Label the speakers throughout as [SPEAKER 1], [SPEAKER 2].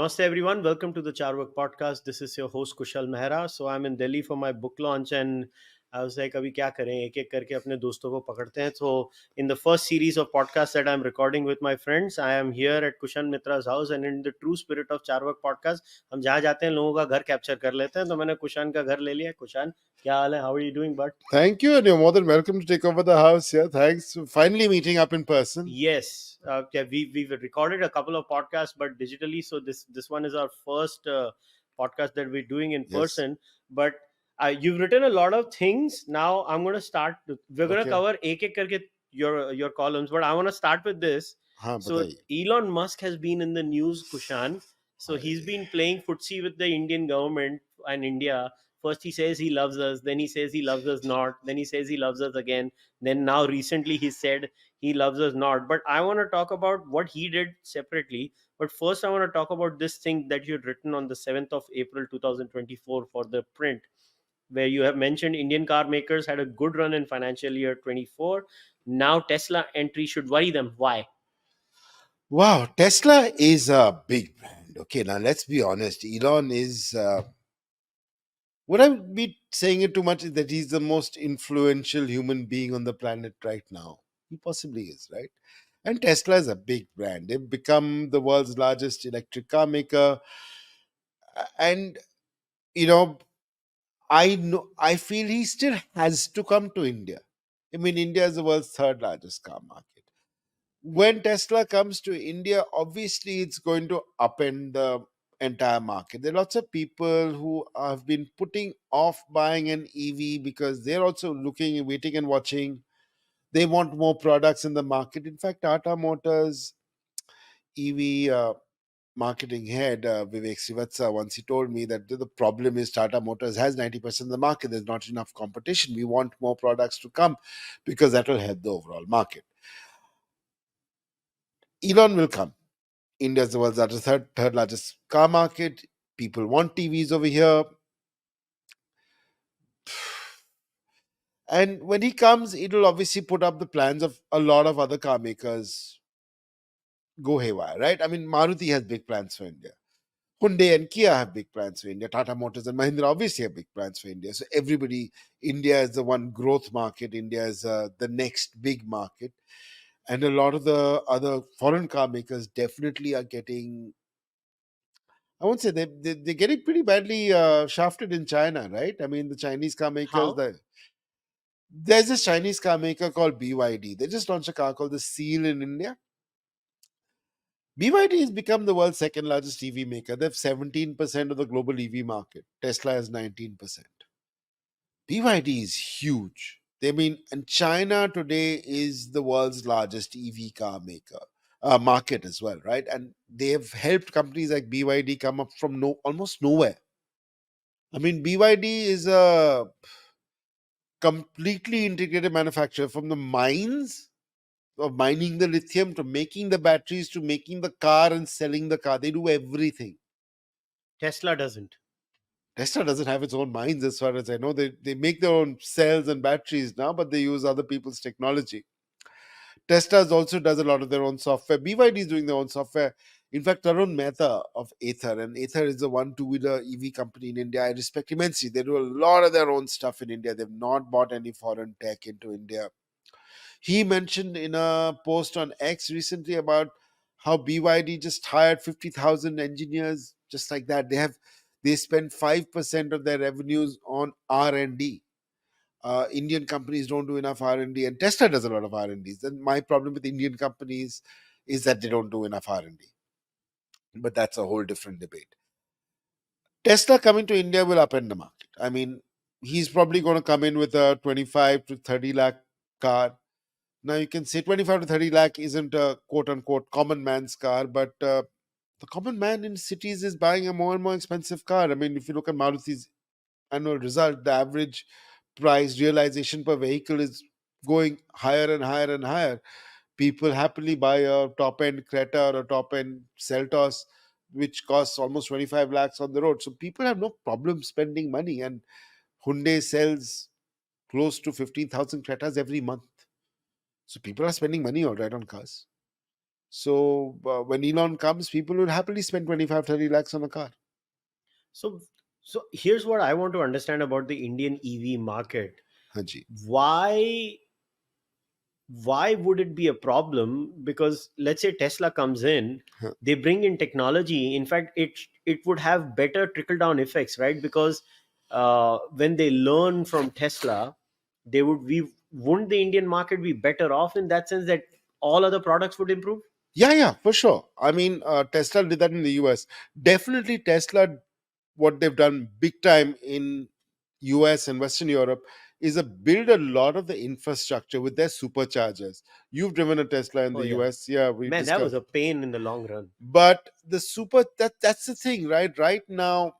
[SPEAKER 1] Namaste everyone. Welcome to the Cārvāka podcast. This is your host Kushal Mehra. So I'm in Delhi for my book launch and I was like अभी क्या करें एक एक करके अपने दोस्तों को पकड़ते हैं. So in the first series of podcasts that I'm recording with my friends, I am here at Kushan Mitra's house and in the true spirit of Cārvāka podcast हम जहाँ जाते हैं लोगों का घर कैप्चर कर लेते हैं. तो मैंने कुशान का घर ले लिया. कुशान, क्या हाल है? How are you doing, bud?
[SPEAKER 2] Thank you, and you're more than welcome to take over the house here. Thanks for finally meeting up in person.
[SPEAKER 1] Yes, yeah, we've recorded a couple of podcasts, but digitally. So this one is our first podcast that we're doing in
[SPEAKER 2] Yes.
[SPEAKER 1] person. But you've written a lot of things. Now I'm going to start. We're going to
[SPEAKER 2] Okay.
[SPEAKER 1] cover ek karke your columns, but I want to start with this.
[SPEAKER 2] हाँ,
[SPEAKER 1] So
[SPEAKER 2] बताइए.
[SPEAKER 1] Elon Musk has been in the news, Kushan. So he's been playing footsie with the Indian government and India. First he says he loves us, then he says he loves us not, then he says he loves us again. Then now recently he said he loves us not. But I want to talk about what he did separately. But first I want to talk about this thing that you had written on the 7th of April 2024 for the print, where you have mentioned Indian car makers had a good run in financial year 24. Now Tesla entry should worry them. Why?
[SPEAKER 2] Wow, Tesla is a big brand. Okay, now let's be honest. Elon is. Would I be saying it too much? Is that he's the most influential human being on the planet right now? He possibly is, right? And Tesla is a big brand. They've become the world's largest electric car maker. And, you know, I feel he still has to come to India. I mean, India is the world's third largest car market. When Tesla comes to India, obviously it's going to upend the entire market. There are lots of people who have been putting off buying an EV because they're also looking and waiting and watching. They want more products in the market. In fact, Tata Motors EV marketing head Vivek Srivatsa, once he told me that the problem is Tata Motors has 90% of the market. There's not enough competition. We want more products to come because that will help the overall market. Elon will come. India is the world's third largest car market. People want TVs over here. And when he comes, it'll obviously put up the plans of a lot of other car makers go haywire, right? I mean, Maruti has big plans for India. Hyundai and Kia have big plans for India. Tata Motors and Mahindra obviously have big plans for India. So everybody, India is the one growth market. India is the next big market. And a lot of the other foreign car makers definitely are getting, I won't say they're getting pretty badly shafted in China, right? I mean, the Chinese car makers,
[SPEAKER 1] How?
[SPEAKER 2] there's this Chinese car maker called BYD. They just launched a car called the Seal in India. BYD has become the world's second largest EV maker. They have 17% of the global EV market. Tesla has 19%. BYD is huge. I mean, and China today is the world's largest EV car maker market as well, right? And they have helped companies like BYD come up from almost nowhere. I mean, BYD is a completely integrated manufacturer from the mines of mining the lithium to making the batteries to making the car and selling the car. They do everything.
[SPEAKER 1] Tesla doesn't.
[SPEAKER 2] Tesla doesn't have its own mines, as far as I know. They make their own cells and batteries now, but they use other people's technology. Tesla also does a lot of their own software. BYD is doing their own software. In fact, Tarun Mehta of Ather, and Ather is the one two-wheeler EV company in India. I respect immensely. They do a lot of their own stuff in India. They've not bought any foreign tech into India. He mentioned in a post on X recently about how BYD just hired 50,000 engineers just like that. They spend 5% of their revenues on R&D. Indian companies don't do enough R&D, and Tesla does a lot of R&Ds. And my problem with Indian companies is that they don't do enough R&D. But that's a whole different debate. Tesla coming to India will upend the market. I mean, he's probably going to come in with a 25 to 30 lakh car. Now you can say 25 to 30 lakh isn't a quote unquote common man's car, but the common man in cities is buying a more and more expensive car. I mean, if you look at Maruti's annual result, the average price realization per vehicle is going higher and higher and higher. People happily buy a top end Creta or a top end Seltos, which costs almost 25 lakhs on the road. So people have no problem spending money, and Hyundai sells close to 15,000 Cretas every month. So people are spending money all right on cars. So when Elon comes, people will happily spend 25, 30 lakhs on a car.
[SPEAKER 1] So, so here's what I want to understand about the Indian EV market.
[SPEAKER 2] Haji.
[SPEAKER 1] Why would it be a problem? Because let's say Tesla comes in,
[SPEAKER 2] Huh.
[SPEAKER 1] they bring in technology. In fact, it would have better trickle down effects, right? Because when they learn from Tesla, they would we wouldn't the Indian market be better off in that sense that all other products would improve?
[SPEAKER 2] Yeah, yeah, for sure. I mean, Tesla did that in the US. Definitely, Tesla, what they've done big time in US and Western Europe is build a lot of the infrastructure with their superchargers. You've driven a Tesla in
[SPEAKER 1] Oh
[SPEAKER 2] the
[SPEAKER 1] yeah,
[SPEAKER 2] US, yeah, we
[SPEAKER 1] man, that was
[SPEAKER 2] discussed.
[SPEAKER 1] a pain in the long run.
[SPEAKER 2] But the super that's the thing, right? Right now,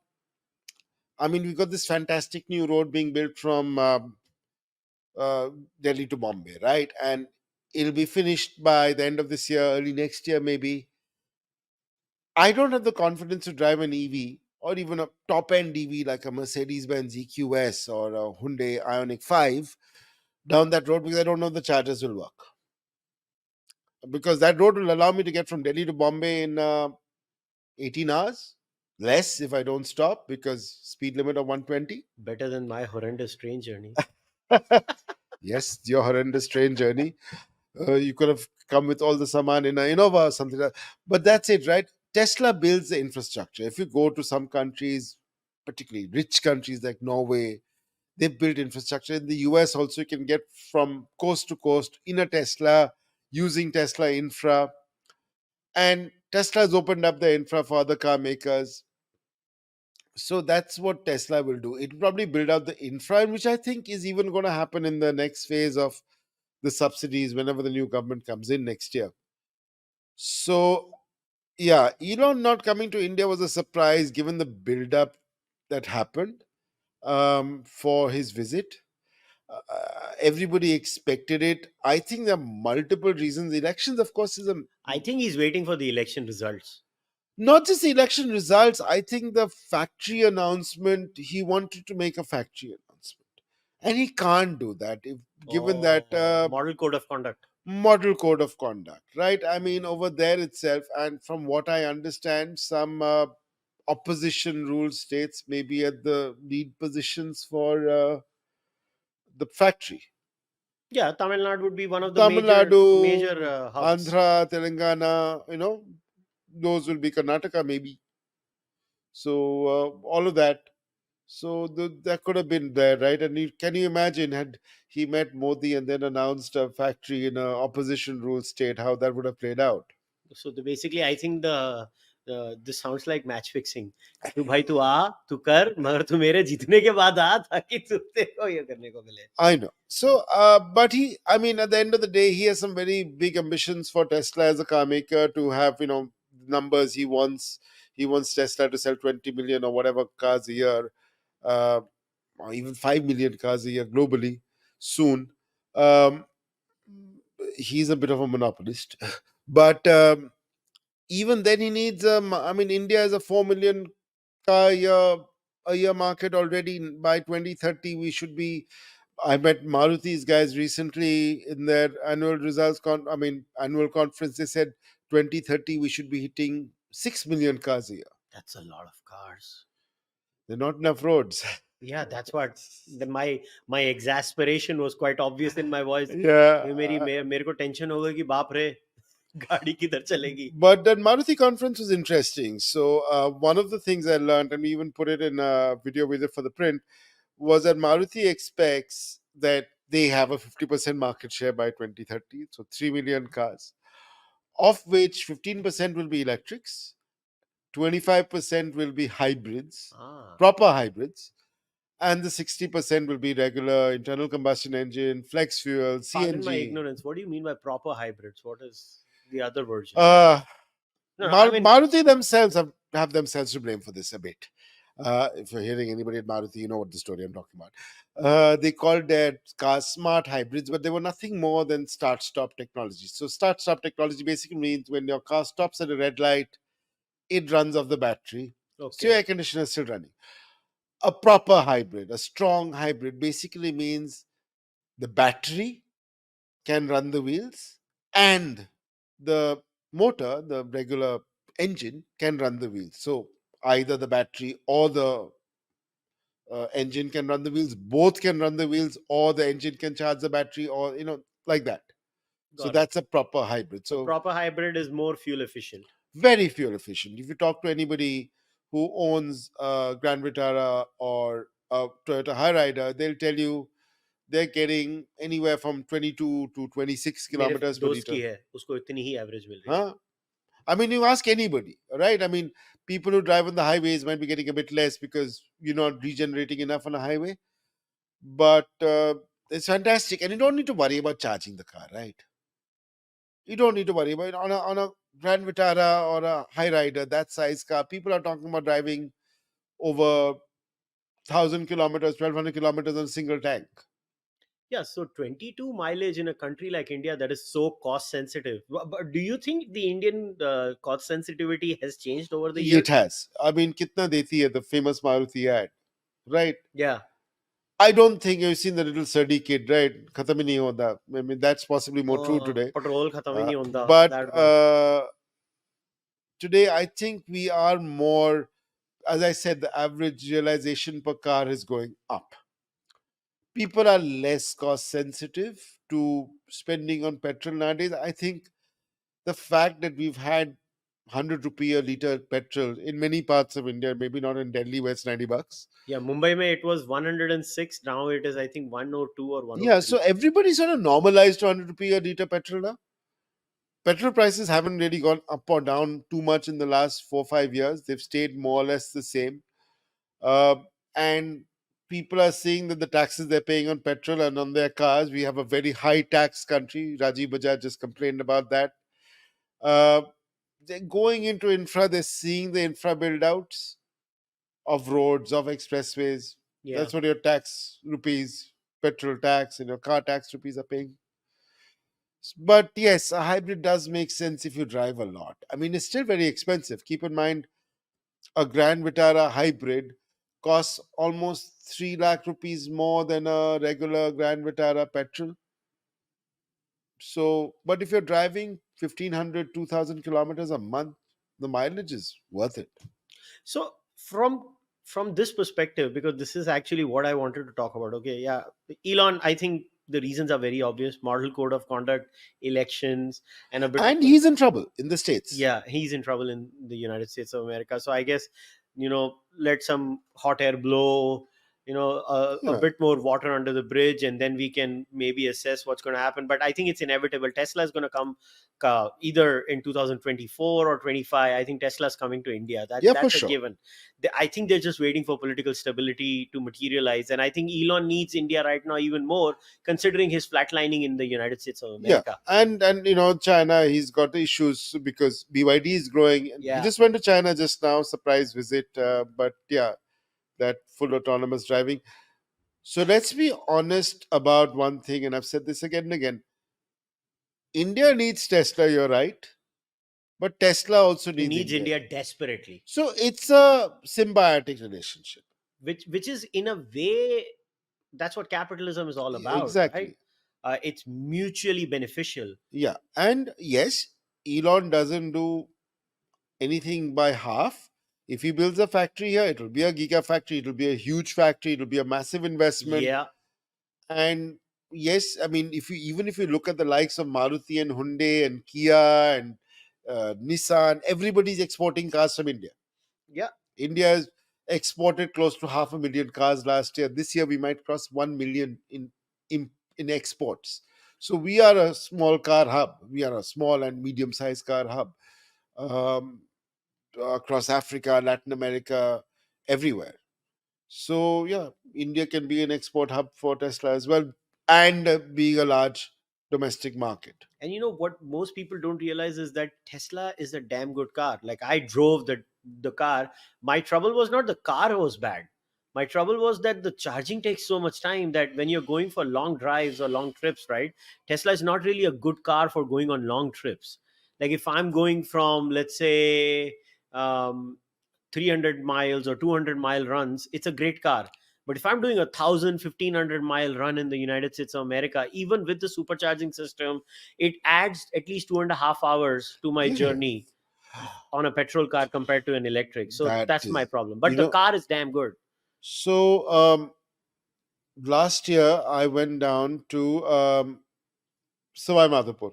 [SPEAKER 2] I mean, we've got this fantastic new road being built from uh, Delhi to Bombay, right? And it'll be finished by the end of this year, early next year, maybe. I don't have the confidence to drive an EV or even a top end EV like a Mercedes Benz EQS or a Hyundai Ioniq 5 down that road because I don't know if the chargers will work. Because that road will allow me to get from Delhi to Bombay in 18 hours, less if I don't stop because speed limit of 120.
[SPEAKER 1] Better than my horrendous train journey.
[SPEAKER 2] Yes, your horrendous train journey. You could have come with all the saman in a Innova or something like that. But that's it, right? Tesla builds the infrastructure. If you go to some countries, particularly rich countries like Norway, they've built infrastructure. In the US also, you can get from coast to coast in a Tesla using Tesla infra. And Tesla's opened up the infra for other car makers. So that's what Tesla will do. It will probably build out the infra, which I think is even going to happen in the next phase of the subsidies whenever the new government comes in next year. So, yeah, Elon not coming to India was a surprise given the build up that happened for his visit. Everybody expected it. I think there are multiple reasons. Elections, of course, is a
[SPEAKER 1] I think he's waiting for the election results.
[SPEAKER 2] not just the election results. I think the factory announcement, he wanted to make a factory announcement. And he can't do that if given that
[SPEAKER 1] Oh, model code of conduct.
[SPEAKER 2] model code of conduct, right? I mean, over there itself, and from what I understand, some opposition rule states may be at the lead positions for the factory.
[SPEAKER 1] Yeah, Tamil Nadu would be one of the
[SPEAKER 2] Tamil
[SPEAKER 1] major
[SPEAKER 2] Nadu,
[SPEAKER 1] hubs.
[SPEAKER 2] Andhra, Telangana, those will be Karnataka maybe. So all of that. So that could have been there, right? And can you imagine had he met Modi and then announced a factory in a opposition rule state, how that would have played out?
[SPEAKER 1] So basically, I think this sounds like match fixing. तू भाई तू आ तू कर मगर तू मेरे जीतने के बाद आ ताकि तू तेरे को ये करने को मिले.
[SPEAKER 2] I know. So, but I mean, at the end of the day, he has some very big ambitions for Tesla as a car maker to have, numbers he wants. He wants Tesla to sell 20 million or whatever cars a year, uh, or even 5 million cars a year globally soon. Um, he's a bit of a monopolist. But even then, he needs, I mean, India is a 4 million car a year market already. By 2030, we should be. I met Maruti's guys recently in their annual results annual conference. They said 2030 we should be hitting 6 million cars a year.
[SPEAKER 1] That's a lot of cars.
[SPEAKER 2] There are not enough roads.
[SPEAKER 1] Yeah, that's what my exasperation was quite obvious in my voice.
[SPEAKER 2] Yeah.
[SPEAKER 1] ये मेरे को tension हो गई कि बाप रे गाड़ी किधर चलेगी.
[SPEAKER 2] But that Maruti conference was interesting. So one of the things I learned, and we even put it in a video with it for the print, was that Maruti expects that they have a 50% market share by 2030. So 3 million cars, of which 15% will be electrics, 25% will be hybrids,
[SPEAKER 1] Ah,
[SPEAKER 2] proper hybrids, and the 60% will be regular internal combustion engine, flex fuel,
[SPEAKER 1] pardon my
[SPEAKER 2] CNG.
[SPEAKER 1] ignorance. What do you mean by proper hybrids? What is the other version?
[SPEAKER 2] Uh,
[SPEAKER 1] No, I mean,
[SPEAKER 2] Maruti themselves have themselves to blame for this a bit. If you're hearing anybody at Maruti, you know what the story I'm talking about. They called their cars smart hybrids, but they were nothing more than start stop technology. So, start stop technology basically means when your car stops at a red light, it runs off the battery. So, your
[SPEAKER 1] okay.
[SPEAKER 2] air conditioner is still running. A proper hybrid, a strong hybrid, basically means the battery can run the wheels and the motor, the regular engine, can run the wheels. So either the battery or the engine can run the wheels, both can run the wheels, or the engine can charge the battery, or like that. So
[SPEAKER 1] Got it.
[SPEAKER 2] that's a proper hybrid.
[SPEAKER 1] So
[SPEAKER 2] So
[SPEAKER 1] proper hybrid is more fuel efficient.
[SPEAKER 2] very fuel efficient. If you talk to anybody who owns a Grand Vitara or a Toyota Hyryder, they'll tell you they're getting anywhere from 22 to 26
[SPEAKER 1] मेरे
[SPEAKER 2] kilometers per
[SPEAKER 1] दोस्त
[SPEAKER 2] liter.
[SPEAKER 1] की है, उसको इतनी ही average मिल रही है.
[SPEAKER 2] Huh? I mean, you ask anybody, right? I mean, people who drive on the highways might be getting a bit less because you're not regenerating enough on a highway. But it's fantastic. And you don't need to worry about charging the car, right? You don't need to worry about it. On a Grand Vitara or a High Rider, that size car, people are talking about driving over 1,000 kilometers, 1,200 kilometers on a single tank.
[SPEAKER 1] Yeah, so 22 mileage in a country like India that is so cost sensitive. But do you think the Indian cost sensitivity has changed over the
[SPEAKER 2] It
[SPEAKER 1] years?
[SPEAKER 2] has. I mean, kitna deti hai, the famous Maruti ad, right?
[SPEAKER 1] Yeah.
[SPEAKER 2] I don't think you've seen the little sturdy kid, right? Khatam hi nahi hota. I mean, that's possibly more true today.
[SPEAKER 1] Petrol khatam hi nahi hunda,
[SPEAKER 2] But
[SPEAKER 1] that one.
[SPEAKER 2] today, I think we are more, as I said, the average realization per car is going up. People are less cost sensitive to spending on petrol nowadays. I think the fact that we've had 100 rupee a liter petrol in many parts of India, maybe not in Delhi where it's 90 bucks.
[SPEAKER 1] Yeah, Mumbai mein it was 106. Now it is, I think, 102 or
[SPEAKER 2] Yeah, so
[SPEAKER 1] 103.
[SPEAKER 2] everybody sort of normalized to 100 rupee a liter petrol now. Petrol prices haven't really gone up or down too much in the last 4 or 5 years. They've stayed more or less the same. Uh, and people are seeing that the taxes they're paying on petrol and on their cars, we have a very high tax country. Rajiv Bajaj just complained about that. Uh, they're going into infra, they're seeing the infra build outs of roads, of expressways.
[SPEAKER 1] Yeah.
[SPEAKER 2] That's what your tax rupees, petrol tax, and your car tax rupees are paying. But yes, a hybrid does make sense if you drive a lot. I mean, it's still very expensive. Keep in mind, a Grand Vitara hybrid costs almost 3 lakh rupees more than a regular Grand Vitara petrol. So, but if you're driving 1,500, 2,000 kilometers a month, the mileage is worth it.
[SPEAKER 1] So from this perspective, because this is actually what I wanted to talk about. Okay, yeah, Elon. I think the reasons are very obvious: model code of conduct, elections, and a bit.
[SPEAKER 2] And he's in trouble in the States.
[SPEAKER 1] Yeah, he's in trouble in the United States of America. So I guess, let some hot air blow, a
[SPEAKER 2] Yeah.
[SPEAKER 1] bit more water under the bridge, and then we can maybe assess what's going to happen. But I think it's inevitable. Tesla is going to come either in 2024 or 25. I think Tesla's coming to India.
[SPEAKER 2] Yeah, for
[SPEAKER 1] That's a
[SPEAKER 2] sure.
[SPEAKER 1] given. I think they're just waiting for political stability to materialize, and I think Elon needs India right now even more, considering his flatlining in the United States of
[SPEAKER 2] Yeah.
[SPEAKER 1] America.
[SPEAKER 2] And China, he's got issues because BYD is growing. And he
[SPEAKER 1] Yeah.
[SPEAKER 2] just went to China just now, surprise visit. But yeah, that full autonomous driving. So let's be honest about one thing, and I've said this again and again. India needs Tesla, you're right, but Tesla also
[SPEAKER 1] He
[SPEAKER 2] needs
[SPEAKER 1] needs
[SPEAKER 2] India.
[SPEAKER 1] India desperately,
[SPEAKER 2] So it's a symbiotic relationship.
[SPEAKER 1] which is in a way that's what capitalism is all about, right?
[SPEAKER 2] Exactly.
[SPEAKER 1] It's mutually beneficial.
[SPEAKER 2] Yeah. And yes, Elon doesn't do anything by half. If he builds a factory here, it will be a gigafactory, it will be a huge factory, it will be a massive investment.
[SPEAKER 1] Yeah,
[SPEAKER 2] And yes, I mean, if you look at the likes of Maruti and Hyundai and Kia and Nissan, everybody's exporting cars from India.
[SPEAKER 1] yeah.
[SPEAKER 2] India has exported close to 500,000 cars last year. This year, we might cross 1 million in exports. So we are a small car hub. We are a small and medium-sized car hub um, across Africa, Latin America, everywhere. So yeah, India can be an export hub for Tesla as well, and being a large domestic market.
[SPEAKER 1] And you know what most people don't realize is that Tesla is a damn good car. Like, I drove the car. My trouble was not the car was bad. My trouble was that the charging takes so much time that when you're going for long drives or long trips, right? Tesla is not really a good car for going on long trips. Like, if I'm going from, let's say, um, 300 miles or 200-mile runs, it's a great car. But if I'm doing 1,000, 1,500 mile run in the United States of America, even with the supercharging system, it adds at least 2.5 hours to my
[SPEAKER 2] Yeah,
[SPEAKER 1] journey on a petrol car compared to an electric. So
[SPEAKER 2] that
[SPEAKER 1] that's my
[SPEAKER 2] is,
[SPEAKER 1] problem. But
[SPEAKER 2] you
[SPEAKER 1] the
[SPEAKER 2] know.
[SPEAKER 1] car is damn good.
[SPEAKER 2] So last year I went down to Savai Madhopur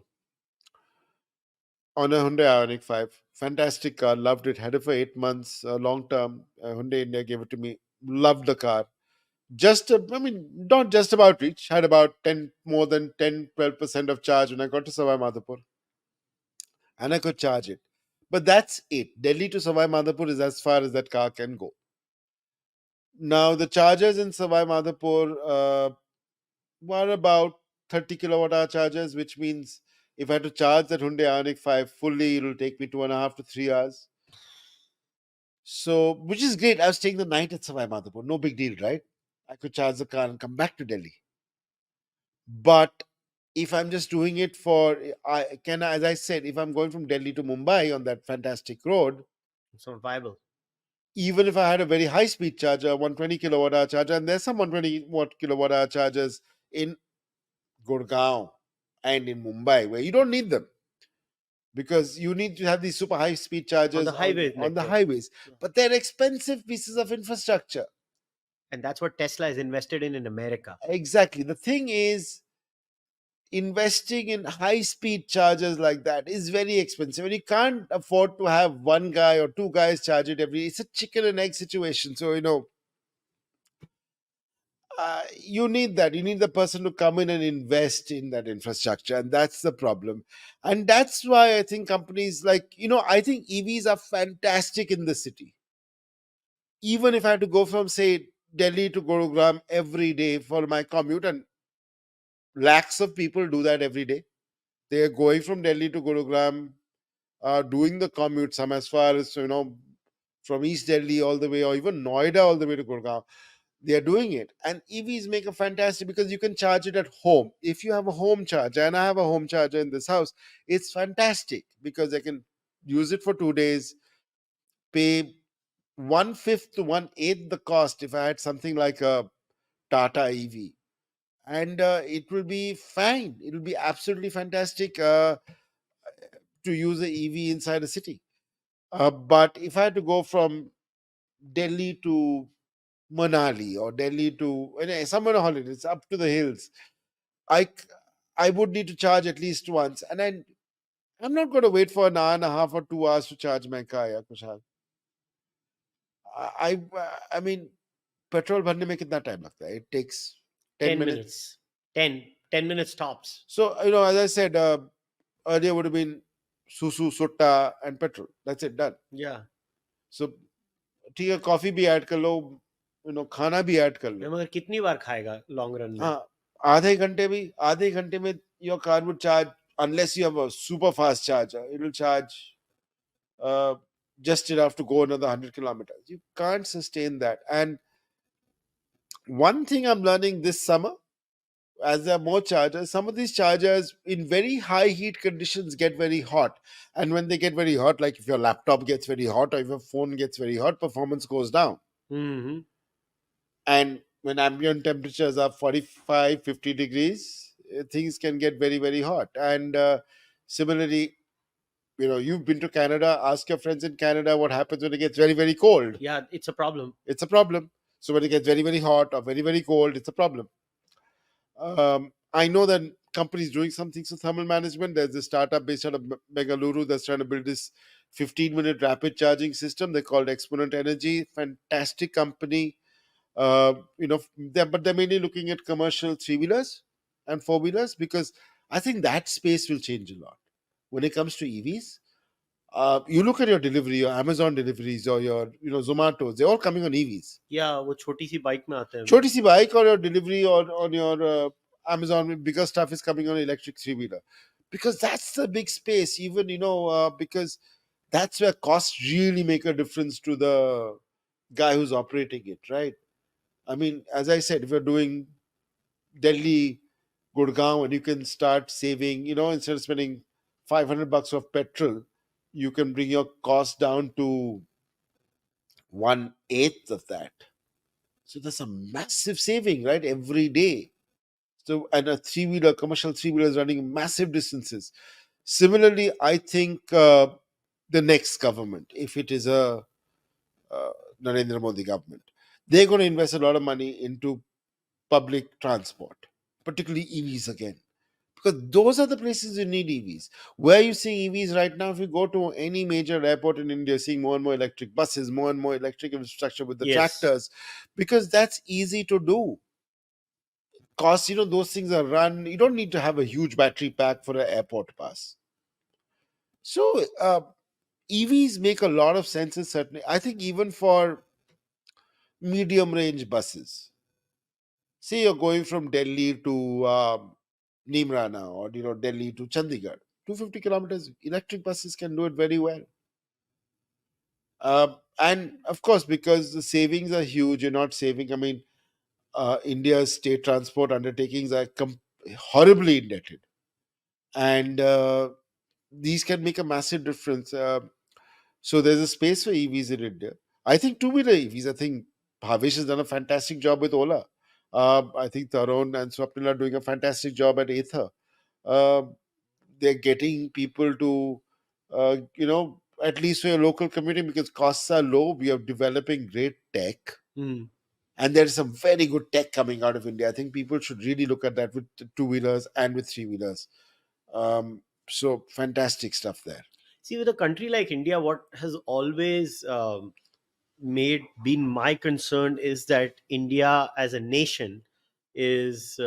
[SPEAKER 2] on a Hyundai Ioniq 5. Fantastic car, loved it. Had it for 8 months, long term. Hyundai India gave it to me. Loved the car. I mean, not just about reach. Had about 10, more than 10, 12% of charge when I got to Savai Madhopur, and I could charge it. But that's it. Delhi to Savai Madhopur is as far as that car can go. Now the chargers in Savai Madhopur were about 30 kilowatt hour chargers, which means if I had to charge that Hyundai Ioniq 5 fully, it will take me 2.5 to 3 hours. So, which is great. I was staying the night at Savai Madhopur. No big deal, right? I could charge the car and come back to Delhi. But if I'm just doing it for, as I said, if I'm going from Delhi to Mumbai on that fantastic road,
[SPEAKER 1] It's not viable.
[SPEAKER 2] even if I had a very high speed charger, 120 kilowatt hour charger, and there's some 120 watt kilowatt hour chargers in Gurgaon and in Mumbai where you don't need them because you need to have these super high speed
[SPEAKER 1] On the
[SPEAKER 2] chargers
[SPEAKER 1] highway
[SPEAKER 2] on the
[SPEAKER 1] network.
[SPEAKER 2] highways.
[SPEAKER 1] Yeah.
[SPEAKER 2] But they're expensive pieces of infrastructure.
[SPEAKER 1] And that's what Tesla is invested in America.
[SPEAKER 2] Exactly. The thing is, investing in high speed chargers like that is very expensive, and you can't afford to have one guy or two guys charge it every. It's a chicken and egg situation. So, you need that. You need the person to come in and invest in that infrastructure, and that's the problem. And that's why I think companies like, I think EVs are fantastic in the city. Even if I had to go from, say, Delhi to Gurugram every day for my commute, and lakhs of people do that every day. They are going from Delhi to Gurugram, doing the commute, some as far as, from East Delhi all the way, or even Noida all the way to Gurgaon. They are doing it, and EVs make a fantastic, because you can charge it at home. If you have a home charger, and I have a home charger in this house, it's fantastic because I can use it for 2 days, pay one fifth to one eighth the cost if I had something like a Tata EV, and it will be fine. It will be absolutely fantastic to use the EV inside a city. But if I had to go from Delhi to Manali or Delhi to somewhere on holidays up to the hills, I c- I would need to charge at least once, and I'm not going to wait for an hour and a half or 2 hours to charge my car, yeah, Kushal. I mean, petrol भरने में कितना time लगता है? It takes 10
[SPEAKER 1] 10
[SPEAKER 2] minutes.
[SPEAKER 1] minutes. 10 minutes tops.
[SPEAKER 2] So, as I said, earlier would have been susu, sutta, and petrol. That's it, done.
[SPEAKER 1] Yeah.
[SPEAKER 2] So, ठीक है, coffee भी add कर लो, खाना भी ऐड कर लो.
[SPEAKER 1] मगर कितनी बार खाएगा लॉन्ग रन में?
[SPEAKER 2] हाँ, आधे घंटे में your car would charge, unless you have a super fast charger, it will charge uh, just enough to go another 100 kilometers. You can't sustain that. And one thing I'm learning this summer, as there are more chargers, some of these chargers in very high heat conditions get very hot. And when they get very hot, like if your laptop gets very hot or if your phone gets very hot, performance goes down.
[SPEAKER 1] Mm-hmm.
[SPEAKER 2] And when ambient temperatures are 45, 50 degrees, things can get very, very hot. And similarly, you've been to Canada, ask your friends in Canada what happens when it gets very, very cold.
[SPEAKER 1] Yeah, it's a problem.
[SPEAKER 2] It's a problem. So when it gets very, very hot or very, very cold, it's a problem. I know that companies doing some things with thermal management. There's a startup based out of Bengaluru that's trying to build this 15-minute rapid charging system. They're called Exponent Energy. Fantastic company. But they're mainly looking at commercial three-wheelers and four-wheelers, because I think that space will change a lot when it comes to EVs. You look at your delivery, your Amazon deliveries, or your Zomatos, they're all coming on EVs.
[SPEAKER 1] Yeah, वो छोटी सी bike में आते हैं.
[SPEAKER 2] Choti si bike or your delivery or on your Amazon, bigger stuff is coming on electric three-wheeler, because that's the big space. Even because that's where costs really make a difference to the guy who's operating it, right? I mean, as I said, if you're doing Delhi, Gurgaon, and you can start saving, instead of spending $500 of petrol, you can bring your cost down to one eighth of that. So that's a massive saving, right? Every day. So, and a three wheeler, commercial three wheeler is running massive distances. Similarly, I think the next government, if it is a uh, Narendra Modi government, they're going to invest a lot of money into public transport, particularly EVs again. Because those are the places you need EVs. Where are you seeing EVs right now? If you go to any major airport in India, seeing more and more electric buses, more and more electric infrastructure with the
[SPEAKER 1] Yes.
[SPEAKER 2] tractors, because that's easy to do. Cost, those things are run. You don't need to have a huge battery pack for an airport pass. So EVs make a lot of sense. Certainly, I think even for medium range buses. Say you're going from Delhi to Nimra now, or Delhi to Chandigarh. 250 kilometers, electric buses can do it very well. And of course, because the savings are huge, you're not saving. I mean, India's state transport undertakings are horribly indebted, and these can make a massive difference. So there's a space for EVs in India. I think two-wheeler EVs. I think Bhavesh has done a fantastic job with Ola. I think Tarun and Swapnil are doing a fantastic job at Ather. Uh, they're getting people to, at least for your local community, because costs are low. We are developing great tech,
[SPEAKER 1] Hmm.
[SPEAKER 2] and there is some very good tech coming out of India. I think people should really look at that with two-wheelers and with three-wheelers. So fantastic stuff there.
[SPEAKER 1] See, with a country like India, what has always made been my concern is that India as a nation is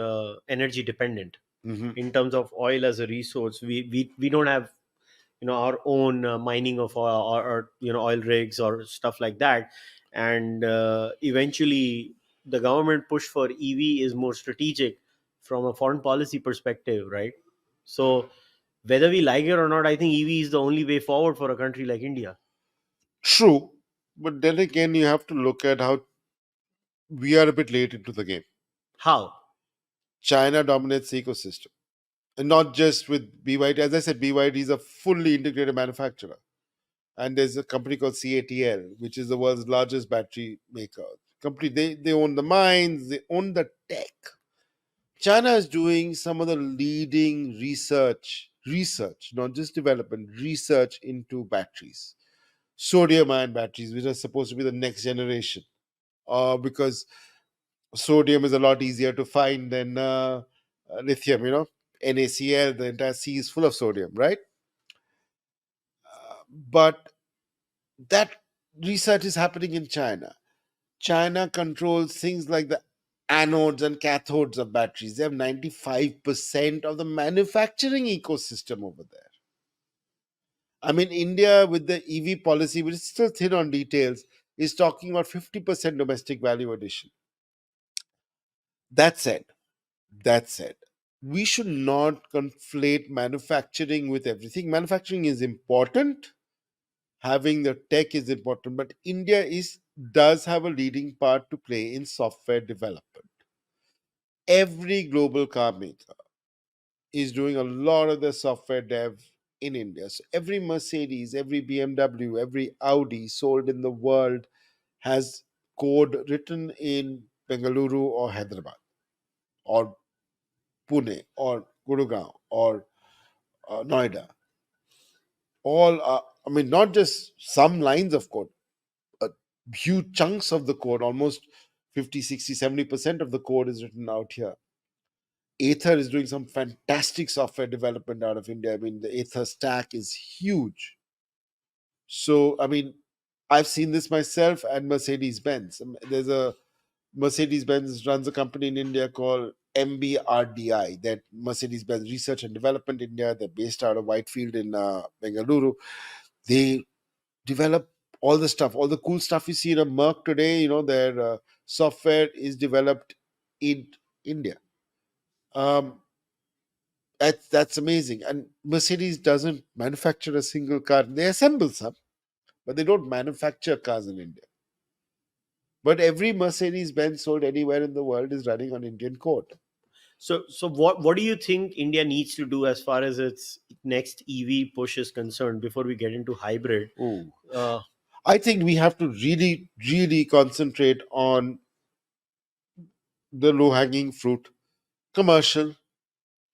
[SPEAKER 1] energy dependent
[SPEAKER 2] Hmm.
[SPEAKER 1] in terms of oil as a resource. We don't have our own mining of oil, or oil rigs or stuff like that, and eventually the government push for EV is more strategic from a foreign policy perspective, right? So whether we like it or not, I think EV is the only way forward for a country like India.
[SPEAKER 2] True, but then again, you have to look at how we are a bit late into the game.
[SPEAKER 1] How?
[SPEAKER 2] China dominates the ecosystem, and not just with BYD. As I said, BYD is a fully integrated manufacturer, and there's a company called CATL, which is the world's largest battery maker. Company, they own the mines, they own the tech. China is doing some of the leading research, not just development, research into batteries, sodium ion batteries, which are supposed to be the next generation. Because sodium is a lot easier to find than lithium. NaCl, the entire sea is full of sodium, right? But that research is happening in China. China controls things like the anodes and cathodes of batteries. They have 95% of the manufacturing ecosystem over there. I mean, India, with the EV policy, which is still thin on details, is talking about 50% domestic value addition. That said, that said, we should not conflate manufacturing with everything. Manufacturing is important, having the tech is important, but India does have a leading part to play in software development. Every global car maker is doing a lot of the software dev in India. So every Mercedes, every BMW, every Audi sold in the world has code written in Bengaluru or Hyderabad or Pune or Gurugram or Noida. All I mean, not just some lines of code, uh, huge chunks of the code, almost 50, 60, 70% of the code is written out here. Ather is doing some fantastic software development out of India. I mean, the Ather stack is huge. So, I mean, I've seen this myself at Mercedes Benz. There's a Mercedes Benz runs a company in India called MBRDI, that Mercedes Benz Research and Development India. They're based out of Whitefield in Bengaluru. They develop all the stuff, all the cool stuff you see in a Merc today. Their software is developed in India. Um, that's amazing. And Mercedes doesn't manufacture a single car. They assemble some, but they don't manufacture cars in India. But every Mercedes Benz sold anywhere in the world is running on Indian code.
[SPEAKER 1] So what do you think India needs to do as far as its next EV push is concerned before we get into hybrid?
[SPEAKER 2] Ooh.
[SPEAKER 1] Uh,
[SPEAKER 2] I think we have to really, really concentrate on the low hanging fruit. Commercial,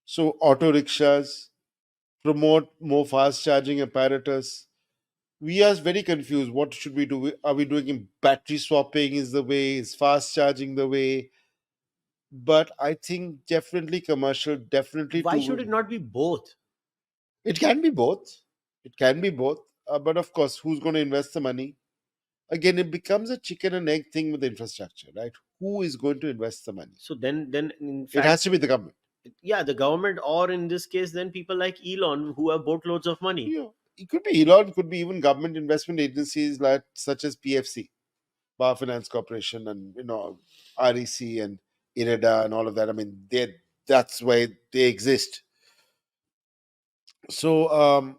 [SPEAKER 2] so auto rickshaws, promote more fast charging apparatus. We are very confused. What should we do? Are we doing battery swapping is the way? Is fast charging the way? But I think definitely commercial, definitely
[SPEAKER 1] Why
[SPEAKER 2] two
[SPEAKER 1] should
[SPEAKER 2] wheel.
[SPEAKER 1] it not be both?
[SPEAKER 2] It can be both. It can be both. But of course, who's going to invest the money? Again, it becomes a chicken and egg thing with the infrastructure, right? Who is going to invest the money?
[SPEAKER 1] So then in
[SPEAKER 2] It has
[SPEAKER 1] fact,
[SPEAKER 2] to be the government.
[SPEAKER 1] yeah, the government, or in this case, then people like Elon who have boatloads of money.
[SPEAKER 2] Yeah. It could be Elon, could be even government investment agencies like such as PFC, Power Finance Corporation, and REC and IREDA and all of that. I mean, that's why they exist. So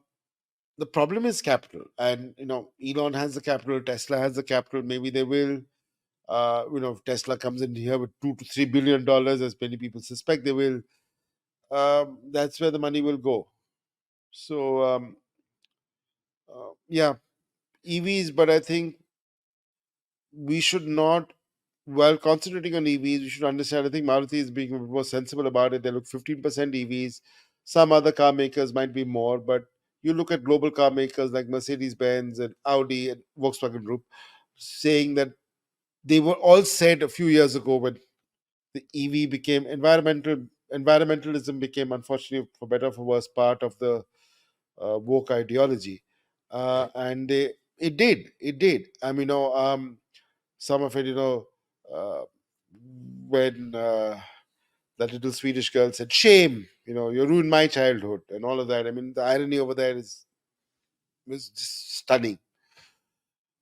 [SPEAKER 2] the problem is capital, and Elon has the capital, Tesla has the capital. Maybe they will. If Tesla comes in here with $2 to $3 billion, as many people suspect they will, that's where the money will go. So yeah, EVs, but I think we should not. While concentrating on EVs, we should understand. I think Maruti is being a bit more sensible about it. They look 15% EVs. Some other car makers might be more, but you look at global car makers like Mercedes Benz and Audi and Volkswagen Group saying that they were all said a few years ago when the EV became environmentalism became, unfortunately, for better or for worse, part of the woke ideology, and it did. I mean, some of it, uh, when that little Swedish girl said, "Shame, you ruined my childhood," and all of that. I mean, the irony over there is was just stunning.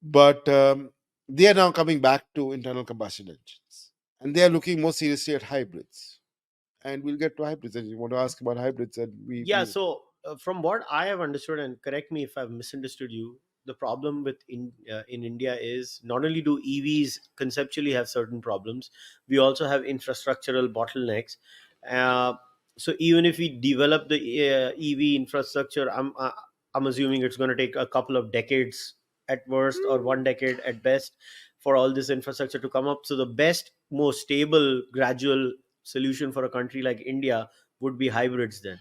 [SPEAKER 2] But they are now coming back to internal combustion engines, and they are looking more seriously at hybrids. And we'll get to hybrids. And you want to ask about hybrids, and
[SPEAKER 1] Yeah, so from what I have understood, and correct me if I've misunderstood you, the problem with in India is not only do EVs conceptually have certain problems, we also have infrastructural bottlenecks. Uh, so even if we develop the EV infrastructure, I'm assuming it's going to take a couple of decades at worst, or 1 decade at best, for all this infrastructure to come up. So the best, most stable, gradual solution for a country like India would be hybrids then.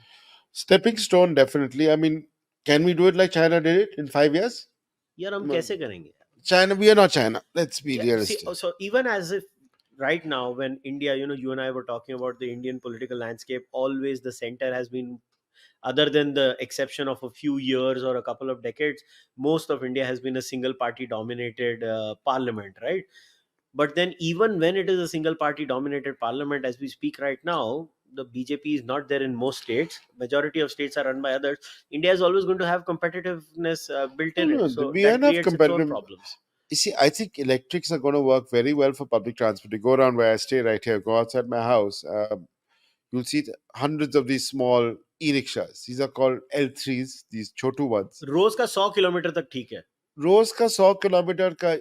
[SPEAKER 2] stepping stone, definitely. I mean, can we do it like China did it in 5 years?
[SPEAKER 1] यार हम
[SPEAKER 2] No.
[SPEAKER 1] कैसे करेंगे?
[SPEAKER 2] China, we are not China. Let's be
[SPEAKER 1] See,
[SPEAKER 2] realistic.
[SPEAKER 1] so even as if right now, when India, you and I were talking about the Indian political landscape, always the center has been, other than the exception of a few years or a couple of decades, most of India has been a single party dominated parliament, right? But then even when it is a single party dominated parliament, as we speak right now, the BJP is not there in most states. Majority of states are run by others. India is always going to have competitiveness built
[SPEAKER 2] No,
[SPEAKER 1] in it,
[SPEAKER 2] no,
[SPEAKER 1] so
[SPEAKER 2] we are
[SPEAKER 1] that
[SPEAKER 2] enough
[SPEAKER 1] creates its own
[SPEAKER 2] competitive.
[SPEAKER 1] problems.
[SPEAKER 2] You see, I think electrics are going to work very well for public transport. You go around where I stay right here, go outside my house, you'll see hundreds of these small e-rickshaws. These are called L3s, these chotu ones.
[SPEAKER 1] रोज का 100 kilometre तक ठीक है.
[SPEAKER 2] रोज का 100 kilometre का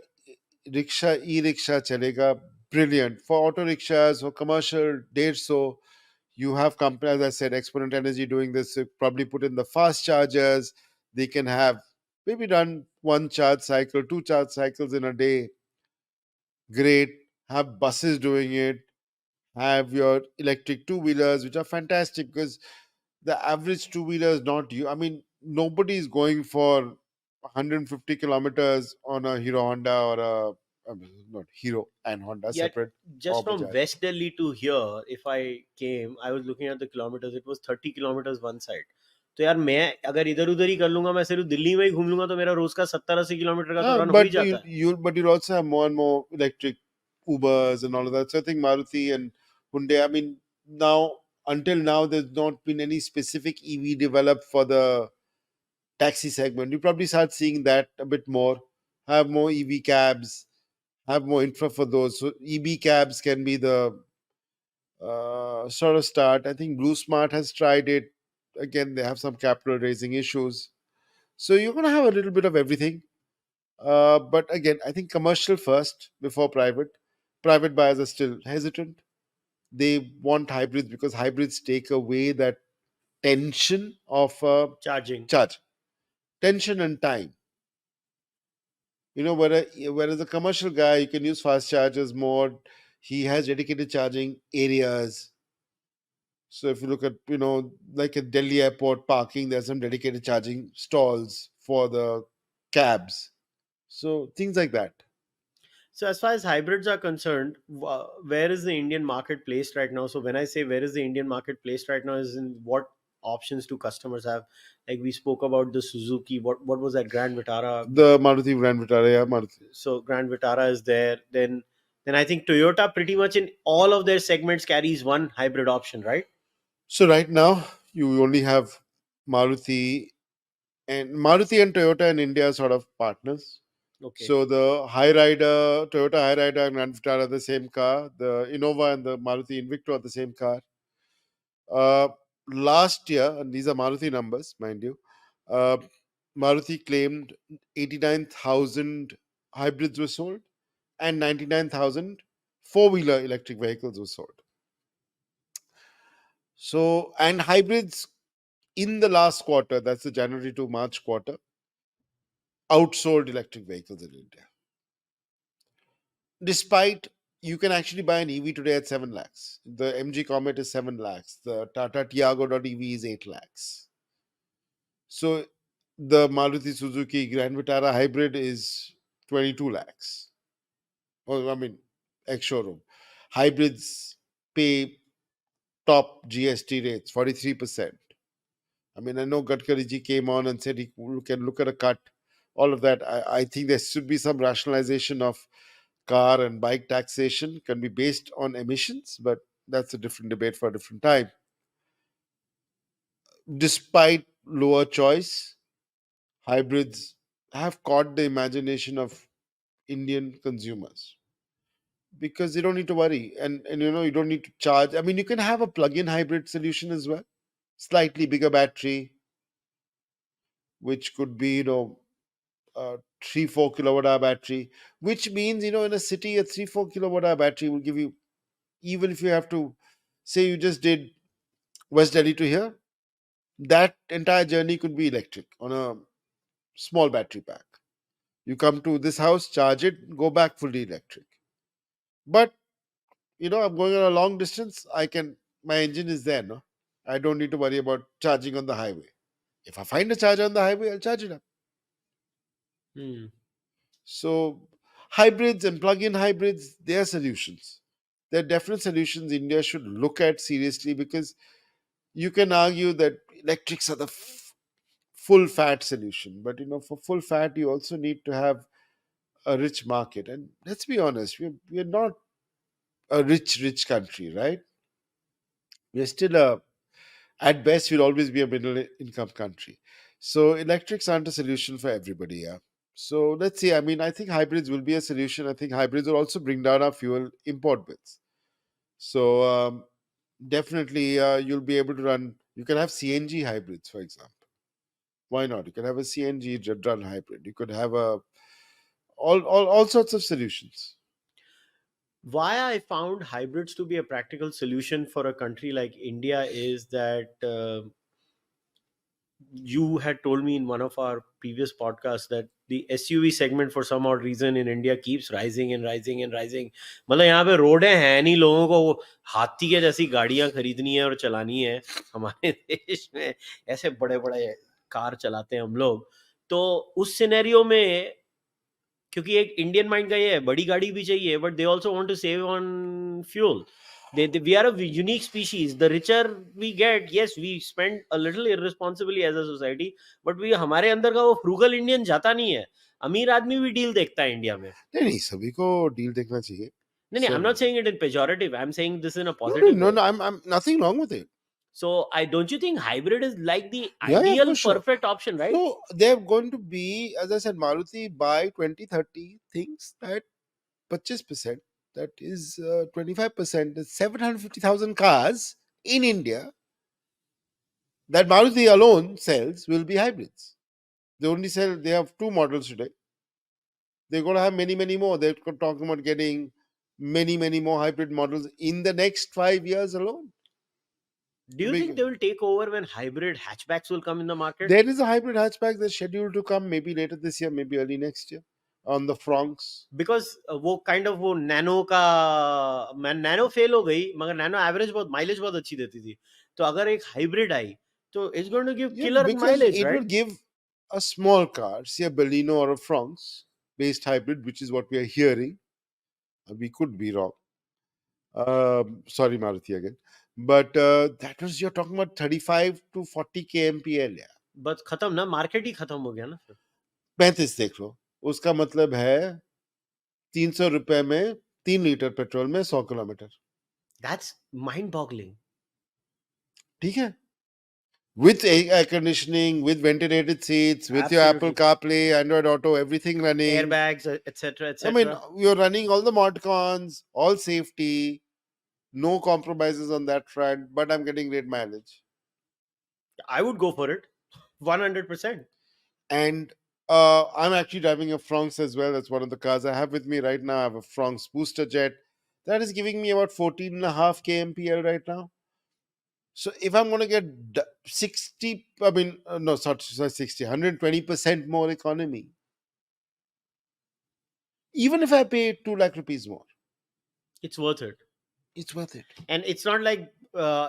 [SPEAKER 2] rickshaw e rickshaw चलेगा. Brilliant for auto rickshaws, for commercial 150. You have companies, as I said, Exponent Energy doing this. So probably put in the fast chargers. They can have maybe run one charge cycle, two charge cycles in a day. Great. Have buses doing it. Have your electric two wheelers, which are fantastic because the average two wheeler is not you. I mean, nobody is going for 150 kilometers on a Hero Honda or not Hero and Honda
[SPEAKER 1] Yet
[SPEAKER 2] separate, or
[SPEAKER 1] just from
[SPEAKER 2] Bajaj.
[SPEAKER 1] West Delhi to here, if I came, I was looking at the kilometers, it was 30 kilometers one side. तो यार मैं अगर इधर उधर ही कर लूंगा, मैं सिर्फ दिल्ली में ही घूम लूंगा, तो मेरा रोज का 70-80 किलोमीटर का तो रन हो ही
[SPEAKER 2] But
[SPEAKER 1] जाता है.
[SPEAKER 2] you'll also have more and more electric Ubers and all of that. So I think Maruti and Hyundai. I mean, now until now, there's not been any specific EV developed for the taxi segment. You probably start seeing that a bit more. Have more EV cabs. Have more infra for those. So EV cabs can be the sort of start. I think Blue Smart has tried it. Again, they have some capital raising issues. So you're going to have a little bit of everything. But again, I think commercial first before private. Private buyers are still hesitant. They want hybrids because hybrids take away that tension of
[SPEAKER 1] Charging.
[SPEAKER 2] charge, tension and time. Whereas a commercial guy, you can use fast chargers more. He has dedicated charging areas. So if you look at, like at Delhi airport parking, there's some dedicated charging stalls for the cabs. So things like that.
[SPEAKER 1] So as far as hybrids are concerned, where is the Indian market placed right now? So when I say where is the Indian market placed right now, is in what options do customers have? Like we spoke about the Suzuki. What was that, Grand Vitara?
[SPEAKER 2] The Maruti Grand Vitara, yeah, Maruti.
[SPEAKER 1] So Grand Vitara is there. Then I think Toyota pretty much in all of their segments carries one hybrid option, right?
[SPEAKER 2] So right now you only have Maruti Maruti and Toyota in India are sort of partners.
[SPEAKER 1] Okay.
[SPEAKER 2] So the High Rider, Toyota High Rider and Grand Vitara are the same car. The Innova and the Maruti Invicto are the same car. Uh, Last year, and these are Maruti numbers, mind you, uh, Maruti claimed 89,000 hybrids were sold and 99,000 four-wheeler electric vehicles were sold. So, and hybrids in the last quarter, that's the January to March quarter, outsold electric vehicles in India. Despite you can actually buy an EV today at 7 lakhs. The MG Comet is 7 lakhs. The Tata Tiago.ev is 8 lakhs. So the Maruti Suzuki Grand Vitara hybrid is 22 lakhs. Well, I mean, ex showroom. Hybrids pay top GST rates, 43%. I mean, I know Gadkari ji came on and said he can look at a cut. All of that. I think there should be some rationalization of car and bike taxation can be based on emissions, but that's a different debate for a different time. Despite lower choice, hybrids have caught the imagination of Indian consumers because you don't need to worry and you don't need to charge. I mean, you can have a plug-in hybrid solution as well, slightly bigger battery, which could be 3-4 kilowatt hour battery, which means in a city a 3-4 kilowatt hour battery will give you, even if you have to say you just did West Delhi to here, that entire journey could be electric on a small battery pack. You come to this house, charge it, go back fully electric. But I'm going on a long distance. My engine is there, no? I don't need to worry about charging on the highway. If I find a charger on the highway, I'll charge it up.
[SPEAKER 1] Hmm.
[SPEAKER 2] So hybrids and plug-in hybrids, they are solutions. They're definite solutions India should look at seriously because you can argue that electrics are the full fat solution. But for full fat, you also need to have a rich market. And let's be honest, we're not a rich country, right? We're still at best, we'll always be a middle income country. So electrics aren't a solution for everybody. Yeah. So let's see. I mean, I think hybrids will be a solution. I think hybrids will also bring down our fuel import bills. So definitely, you'll be able to run. You can have CNG hybrids, for example. Why not? You can have a CNG run hybrid. You could have all sorts of solutions.
[SPEAKER 1] Why I found hybrids to be a practical solution for a country like India is that you had told me in one of our previous podcasts that the SUV segment for some odd reason in India keeps rising and rising and rising. मतलब यहाँ पे रोडें हैं नहीं, लोगों को हाथी के जैसी गाड़ियां खरीदनी है और चलानी है. हमारे देश में ऐसे बड़े बड़े कार चलाते हैं हम लोग. तो उस सिनेरियो में, क्योंकि एक इंडियन माइंड का ये है, बड़ी गाड़ी भी चाहिए but they also want to save on fuel. We are a unique species. The richer we get, yes, we spend a little irresponsibly as a society, but we हमारे अंदर का वो frugal Indian जाता नहीं है. अमीर आदमी भी डील देखता है इंडिया में.
[SPEAKER 2] नहीं नहीं सभी को डील देखना चाहिए.
[SPEAKER 1] नहीं नहीं, I'm
[SPEAKER 2] सब
[SPEAKER 1] not saying it in pejorative. I'm saying this in a
[SPEAKER 2] no no
[SPEAKER 1] positive
[SPEAKER 2] no
[SPEAKER 1] way.
[SPEAKER 2] no. I'm nothing wrong with it.
[SPEAKER 1] So I don't you think hybrid is like the
[SPEAKER 2] Yeah,
[SPEAKER 1] ideal
[SPEAKER 2] for sure.
[SPEAKER 1] perfect option, right?
[SPEAKER 2] So they're going to be, as I said, Maruti by 2030 thinks that 25%, that is 25%, that's 750,000 cars in India that Maruti alone sells will be hybrids. They have two models today. They're going to have many, many more. They're talking about getting many, many more hybrid models in the next 5 years alone.
[SPEAKER 1] Do you think they will take over when hybrid hatchbacks will come in the market?
[SPEAKER 2] There is a hybrid hatchback that's scheduled to come maybe later this year, maybe early next year. on the Francs.
[SPEAKER 1] Because वो kind of वो nano का nano fail हो गई, मगर nano average बहुत mileage बहुत अच्छी देती थी, तो अगर एक हाइब्रिड आई तो it's going to give
[SPEAKER 2] Yeah,
[SPEAKER 1] killer
[SPEAKER 2] because
[SPEAKER 1] mileage,
[SPEAKER 2] it will
[SPEAKER 1] right?
[SPEAKER 2] give a small car, say a Baleno or a Francs based hybrid, which is what we are hearing. We could be wrong. Sorry, Maruti again. But that was, you're talking about 35 to 40 kmpl. Yeah.
[SPEAKER 1] बस खत्म ना, market ही खत्म हो गया ना फिर।
[SPEAKER 2] 35 देख लो, उसका मतलब है 300 रुपए में 3 लीटर पेट्रोल में 100 किलोमीटर।
[SPEAKER 1] That's mind boggling.
[SPEAKER 2] ठीक है, with air conditioning, with ventilated seats, with your Apple
[SPEAKER 1] absolutely,
[SPEAKER 2] CarPlay, Android Auto, everything running.
[SPEAKER 1] Airbags etcetera
[SPEAKER 2] I mean,
[SPEAKER 1] etcetera.
[SPEAKER 2] you're running all the mod cons, all safety, no compromises on that front, but I'm getting great mileage.
[SPEAKER 1] I would go for it 100%।
[SPEAKER 2] And I'm actually driving a Franx as well. That's one of the cars I have with me right now. I have a Franx Booster Jet. That is giving me about 14.5 kmpl right now. So if I'm going to get 60, I mean, no, sorry, 60, 120% more economy, even if I pay 2 lakh rupees more,
[SPEAKER 1] It's worth it.
[SPEAKER 2] it's worth it.
[SPEAKER 1] And it's not like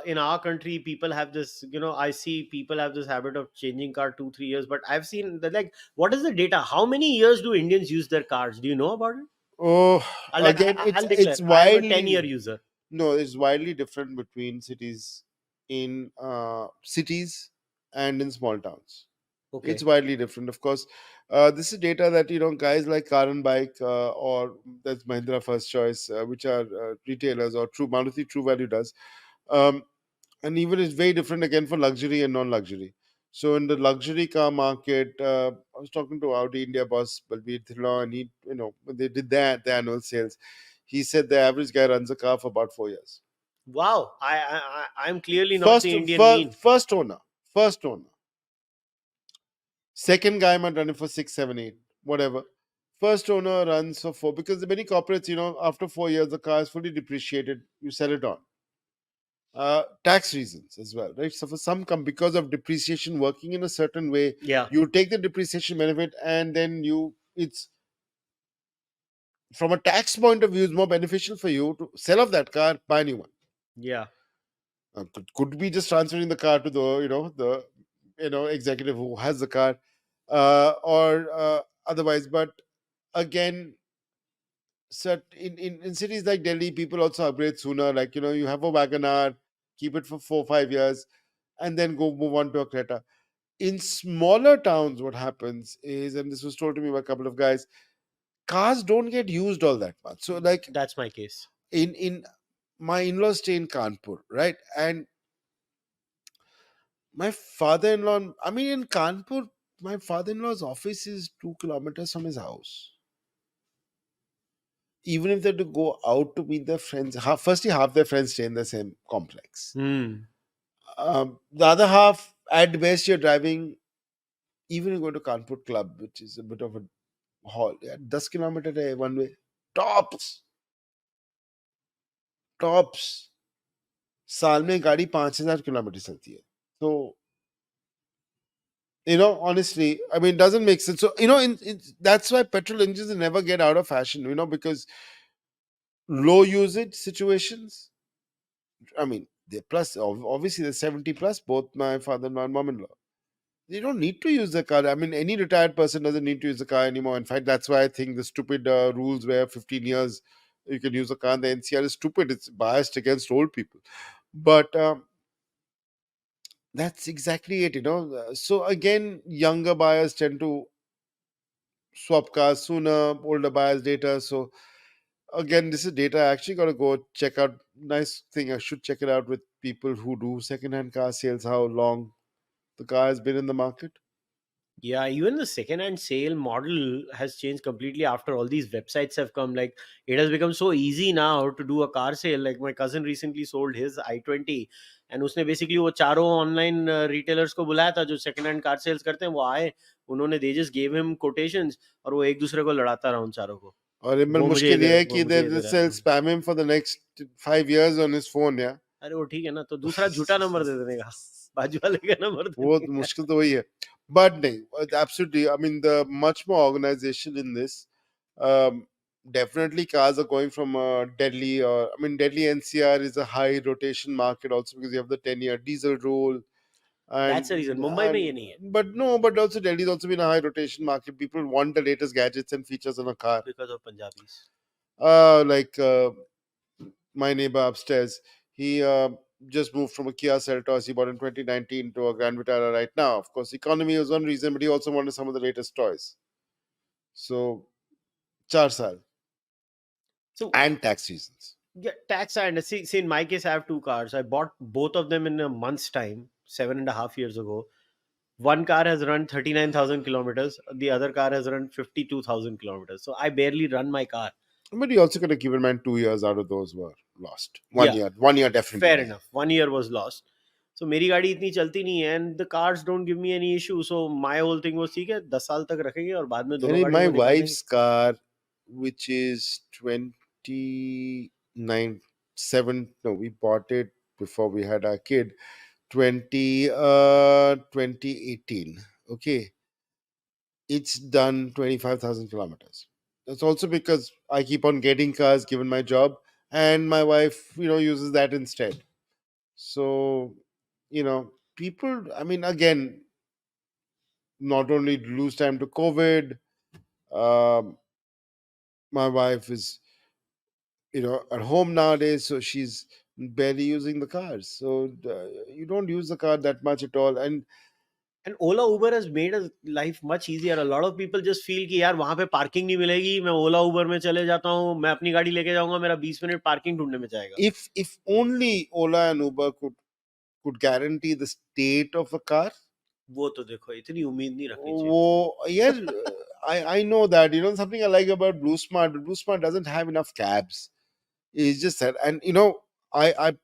[SPEAKER 1] in our country people have this, I see people have this habit of changing car 2-3 years, but I've seen that, like, what is the data, how many years do Indians use their cars? Do you know about it?
[SPEAKER 2] Oh, again,
[SPEAKER 1] I'll declare
[SPEAKER 2] it's
[SPEAKER 1] I am a 10-year
[SPEAKER 2] widely,
[SPEAKER 1] user.
[SPEAKER 2] no, it's widely different between cities, in cities and in small towns. It's
[SPEAKER 1] Okay.
[SPEAKER 2] widely different, of course. This is data that, guys like Car and Bike, or that's Mahindra First Choice, which are retailers, or True Maruti True Value does. Um, and even it's very different again for luxury and non-luxury. So in the luxury car market, I was talking to Audi India boss Balbir Dhillon, and he, when they did the annual sales, he said the average guy runs a car for about 4 years.
[SPEAKER 1] Wow, I'm clearly not
[SPEAKER 2] First,
[SPEAKER 1] the Indian
[SPEAKER 2] first,
[SPEAKER 1] mean.
[SPEAKER 2] first owner. Second guy might run it for 6, 7, 8, whatever. First owner runs for 4, because the many corporates, after 4 years, the car is fully depreciated. You sell it on. Tax reasons as well, right? So for some because of depreciation working in a certain way,
[SPEAKER 1] Yeah,
[SPEAKER 2] you take the depreciation benefit, and then it's from a tax point of view, it's more beneficial for you to sell off that car, buy a new one.
[SPEAKER 1] yeah,
[SPEAKER 2] Could be just transferring the car to the executive who has the car, or otherwise. But again, in cities like Delhi, people also upgrade sooner. Like, you have a Wagoner, keep it for 4, 5 years, and then go move on to a Creta. In smaller towns, what happens is, and this was told to me by a couple of guys, cars don't get used all that much. So, like,
[SPEAKER 1] that's my case.
[SPEAKER 2] in my in-laws stay in Kanpur, right? And my father-in-law, I mean, in Kanpur, my father-in-law's office is 2 kilometers from his house. Even if they had to go out to meet their friends, firstly, half their friends stay in the same complex. The other half, at best, you're driving, even you go to Kanpur Club, which is a bit of a haul, yeah, 10 kilometer hai one way. Tops. साल में गाड़ी 5,000 kilometre चलती है. So, honestly, I mean, it doesn't make sense. So, that's why petrol engines never get out of fashion, because low usage situations, I mean, they plus, obviously, they're 70 plus, both my father and my mom-in-law. They don't need to use the car. I mean, any retired person doesn't need to use the car anymore. In fact, that's why I think the stupid rules where 15 years you can use a car in the NCR is stupid. It's biased against old people. But that's exactly it, So again, younger buyers tend to swap cars sooner, older buyers later. So again, this is data I actually got to go check out. Nice thing, I should check it out with people who do second-hand car sales, how long the car has been in the market.
[SPEAKER 1] Yeah, even the second-hand sale model has changed completely after all these websites have come. Like, it has become so easy now to do a car sale. Like, my cousin recently sold his i20, and उसने basically वो चारों online retailers को बुलाया था जो second-hand car sales करते हैं, वो आए, उन्होंने they just gave him quotations, और वो एक दूसरे को लड़ाता रहा उन चारों को,
[SPEAKER 2] और इमन
[SPEAKER 1] वो मुझे ये
[SPEAKER 2] मुश्किल
[SPEAKER 1] दे
[SPEAKER 2] ये
[SPEAKER 1] रहा
[SPEAKER 2] है
[SPEAKER 1] है, वो
[SPEAKER 2] कि
[SPEAKER 1] मुझे ये दे रहा
[SPEAKER 2] they'll
[SPEAKER 1] है।
[SPEAKER 2] spam him for the next 5 years on his phone, yeah.
[SPEAKER 1] अरे वो ठीक है ना, तो दूसरा झूठा नंबर दे देने का, बाजू वाले का नंबर
[SPEAKER 2] वो
[SPEAKER 1] देने का।
[SPEAKER 2] मुश्किल तो वही है. But नहीं, absolutely. I mean, the much more organization in this. Um, Definitely, cars are going from Delhi, or I mean, Delhi NCR is a high rotation market also because you have the 10-year diesel rule,
[SPEAKER 1] That's the reason. Mumbai में ये नहीं है,
[SPEAKER 2] but no, but also Delhi's also been a high rotation market. People want the latest gadgets and features on a car.
[SPEAKER 1] because of Punjabis.
[SPEAKER 2] Like my neighbor upstairs, he just moved from a Kia Seltos he bought in 2019 to a Grand Vitara right now. Of course, economy was one reason, but he also wanted some of the latest toys. So, 4 saal
[SPEAKER 1] So
[SPEAKER 2] and tax reasons.
[SPEAKER 1] yeah, tax and see, in my case, I have two cars. I bought both of them in a month's time, 7.5 years ago. One car has run 39,000 kilometers. The other car has run 52,000 kilometers. So I barely run my car.
[SPEAKER 2] But you also got to keep in mind 2 years out of those were lost.
[SPEAKER 1] Yeah,
[SPEAKER 2] 1 year, 1 year definitely
[SPEAKER 1] fair
[SPEAKER 2] नहीं है.
[SPEAKER 1] enough. 1 year was lost. So मेरी गाड़ी इतनी चलती नहीं है and the cars don't give me any issue. So my whole thing was ठीक है 10 साल तक रखेंगे और बाद में दोनों
[SPEAKER 2] And
[SPEAKER 1] गाड़ियों
[SPEAKER 2] my
[SPEAKER 1] को निकाल देंगे.
[SPEAKER 2] wife's car, which is 29, 7, no, we bought it before we had our kid, 2018. Okay, it's done 25,000 kilometers. That's also because I keep on getting cars given my job, and my wife, uses that instead. So, people, I mean, again, not only lose time to COVID, um, my wife is, at home nowadays, so she's barely using the cars. So you don't use the car that much at all. And
[SPEAKER 1] And Ola Uber has made a life much easier. A lot of people just feel कि यार वहाँ पे parking नहीं मिलेगी, मैं ओला उबर में चले जाता हूँ, मैं अपनी गाड़ी लेके जाऊंगा, मेरा 20 मिनट पार्किंग ढूंढने में जाएगा.
[SPEAKER 2] if only Ola and Uber could guarantee the state of a car.
[SPEAKER 1] वो तो देखो इतनी उम्मीद नहीं रखनी चाहिए थी.
[SPEAKER 2] Oh, yeah, I know that. Something I like about Blue Smart. Blue Smart doesn't have enough cabs. It's just that, and I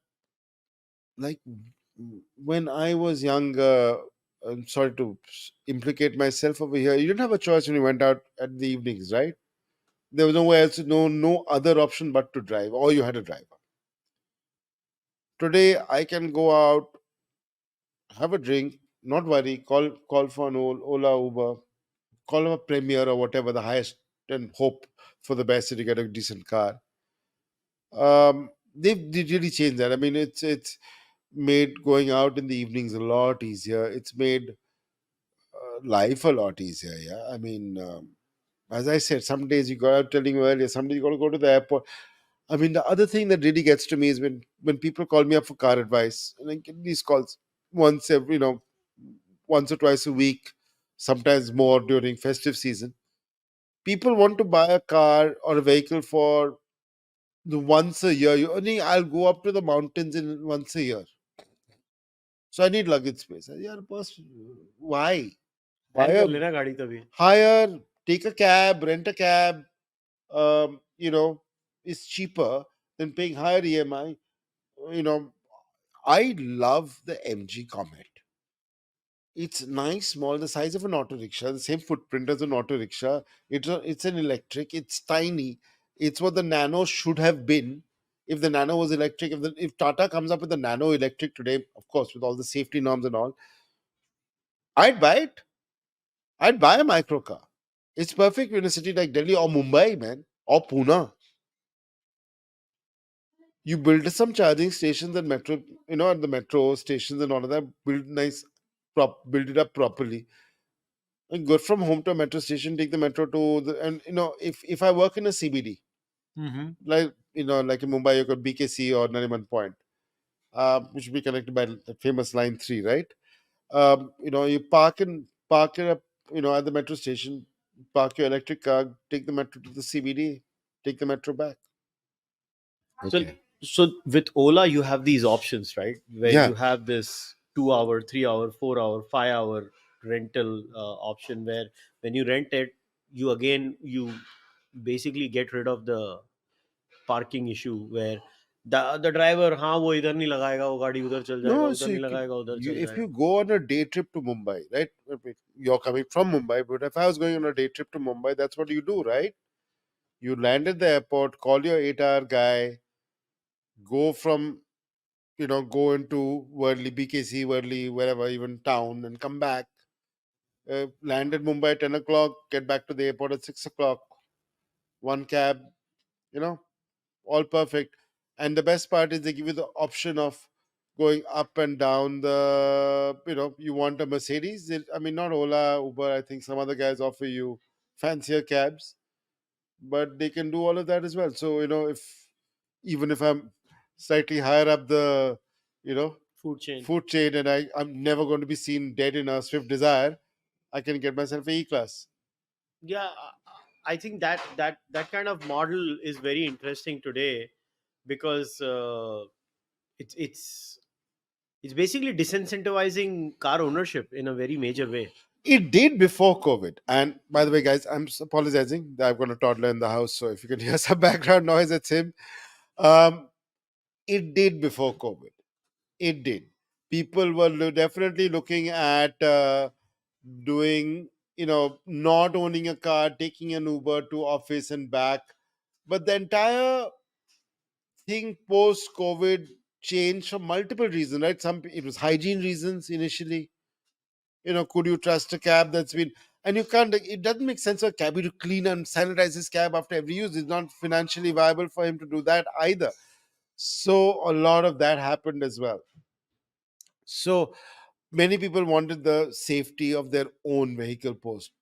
[SPEAKER 2] like when I was younger. I'm sorry to implicate myself over here. You didn't have a choice when you went out at the evenings, right? There was nowhere else, no other option but to drive, or you had a driver. Today, I can go out, have a drink, not worry, call for an Ola, Uber, call a Premier or whatever the highest, and hope for the best to get a decent car. They really changed that. I mean, it's made going out in the evenings a lot easier. It's made life a lot easier. Yeah, I mean, as I said, some days you got telling you earlier, some days you got to go to the airport. I mean, the other thing that really gets to me is when people call me up for car advice, and I get these calls once every, once or twice a week, sometimes more during festive season. People want to buy a car or a vehicle for the once a year. You only I'll go up to the mountains in once a year, so I need luggage space. Yeah, boss, why?
[SPEAKER 1] Higher
[SPEAKER 2] Buy
[SPEAKER 1] कर
[SPEAKER 2] a
[SPEAKER 1] लेना गाड़ी तभी.
[SPEAKER 2] hire, take a cab, rent a cab. Um, you know, is cheaper than paying higher EMI. You know, I love the MG Comet. It's nice, small, the size of an auto rickshaw, the same footprint as an auto rickshaw. It's an electric. It's tiny. It's what the Nano should have been if the Nano was electric. If Tata comes up with the Nano electric today, of course, with all the safety norms and all, I'd buy it. I'd buy a micro car. It's perfect in a city like Delhi or Mumbai, man, or Pune. You build some charging stations and metro, at the metro stations and all of that. Build it up properly. And go from home to a metro station, take the metro to the, and if I work in a CBD,
[SPEAKER 1] Mm-hmm.
[SPEAKER 2] like in Mumbai, you got BKC or Nariman Point, which should be connected by the famous line 3, right? You park it up, at the metro station, park your electric car, take the metro to the CBD, take the metro back.
[SPEAKER 1] So,
[SPEAKER 2] Okay.
[SPEAKER 1] so with Ola, you have these options, right? Where
[SPEAKER 2] Yeah.
[SPEAKER 1] you have this 2 hour, 3 hour, 4 hour, 5 hour rental option. Where when you rent it, you basically get rid of the parking issue. Where the driver, हाँ वो इधर नहीं लगाएगा, वो गाड़ी उधर चल जाएगा,
[SPEAKER 2] No,
[SPEAKER 1] उधर
[SPEAKER 2] so
[SPEAKER 1] नहीं लगाएगा, उधर चल
[SPEAKER 2] if you
[SPEAKER 1] जाएगा.
[SPEAKER 2] go on a day trip to Mumbai, right? You're coming from Mumbai, but if I was going on a day trip to Mumbai, that's what you do, right? You land at the airport, call your 8-hour guy, go from, go into Worli, BKC, Worli, wherever, even town, and come back. Land at Mumbai at 10 o'clock, get back to the airport at 6 o'clock. one cab, you know, all perfect. And the best part is they give you the option of going up and down the, you want a Mercedes. I mean, not Ola, Uber. I think some other guys offer you fancier cabs, but they can do all of that as well. So, if even if I'm slightly higher up the, you know,
[SPEAKER 1] Food chain.
[SPEAKER 2] food chain, and I'm never going to be seen dead in a Swift Desire, I can get myself a E class.
[SPEAKER 1] Yeah, I think that kind of model is very interesting today, because it's it's it's basically disincentivizing car ownership in a very major way.
[SPEAKER 2] It did before COVID. And by the way, guys, I'm apologizing that I've got a toddler in the house. So if you can hear some background noise, it's him. Um, it did before COVID. It did. People were definitely looking at doing, not owning a car, taking an Uber to office and back. But the entire thing post COVID changed for multiple reasons, right? It was hygiene reasons initially. Could you trust a cab that's been, and you can't, it doesn't make sense for a cabbie to clean and sanitize his cab after every use. It's not financially viable for him to do that either. So a lot of that happened as well. So many people wanted the safety of their own vehicle post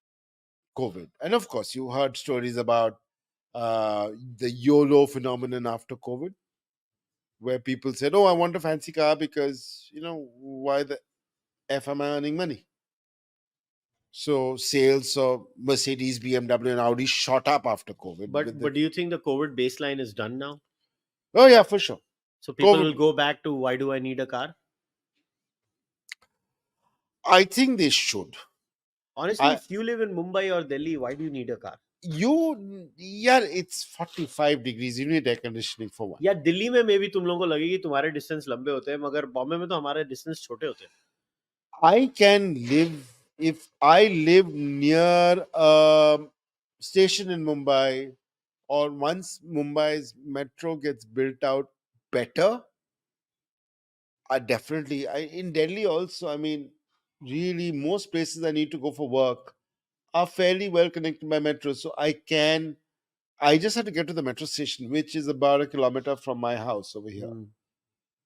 [SPEAKER 2] COVID. And of course, you heard stories about the YOLO phenomenon after COVID, where people said, "Oh, I want a fancy car because, why the F am I earning money?" So sales of Mercedes, BMW, and Audi shot up after COVID.
[SPEAKER 1] But do you think the COVID baseline is done now?
[SPEAKER 2] Oh yeah, for sure.
[SPEAKER 1] So people will
[SPEAKER 2] COVID.
[SPEAKER 1] go back to, why do I need a car?
[SPEAKER 2] I think they should.
[SPEAKER 1] Honestly,
[SPEAKER 2] I
[SPEAKER 1] if you live in Mumbai or Delhi, why do you need a car?
[SPEAKER 2] yeah, it's 45 degrees. You need air conditioning for one.
[SPEAKER 1] या दिल्ली में मे भी तुम लोगों को लगे कि तुम्हारे distance लंबे होते हैं, मगर बॉम्बे में तो हमारे डिस्टेंस छोटे होते हैं.
[SPEAKER 2] I can live if I live near a station in Mumbai, or once Mumbai's metro gets built out better. I definitely. I in Delhi also. I mean, really, most places I need to go for work are fairly well connected by metro. So I just have to get to the metro station, which is about a kilometer from my house over here.
[SPEAKER 1] Hmm.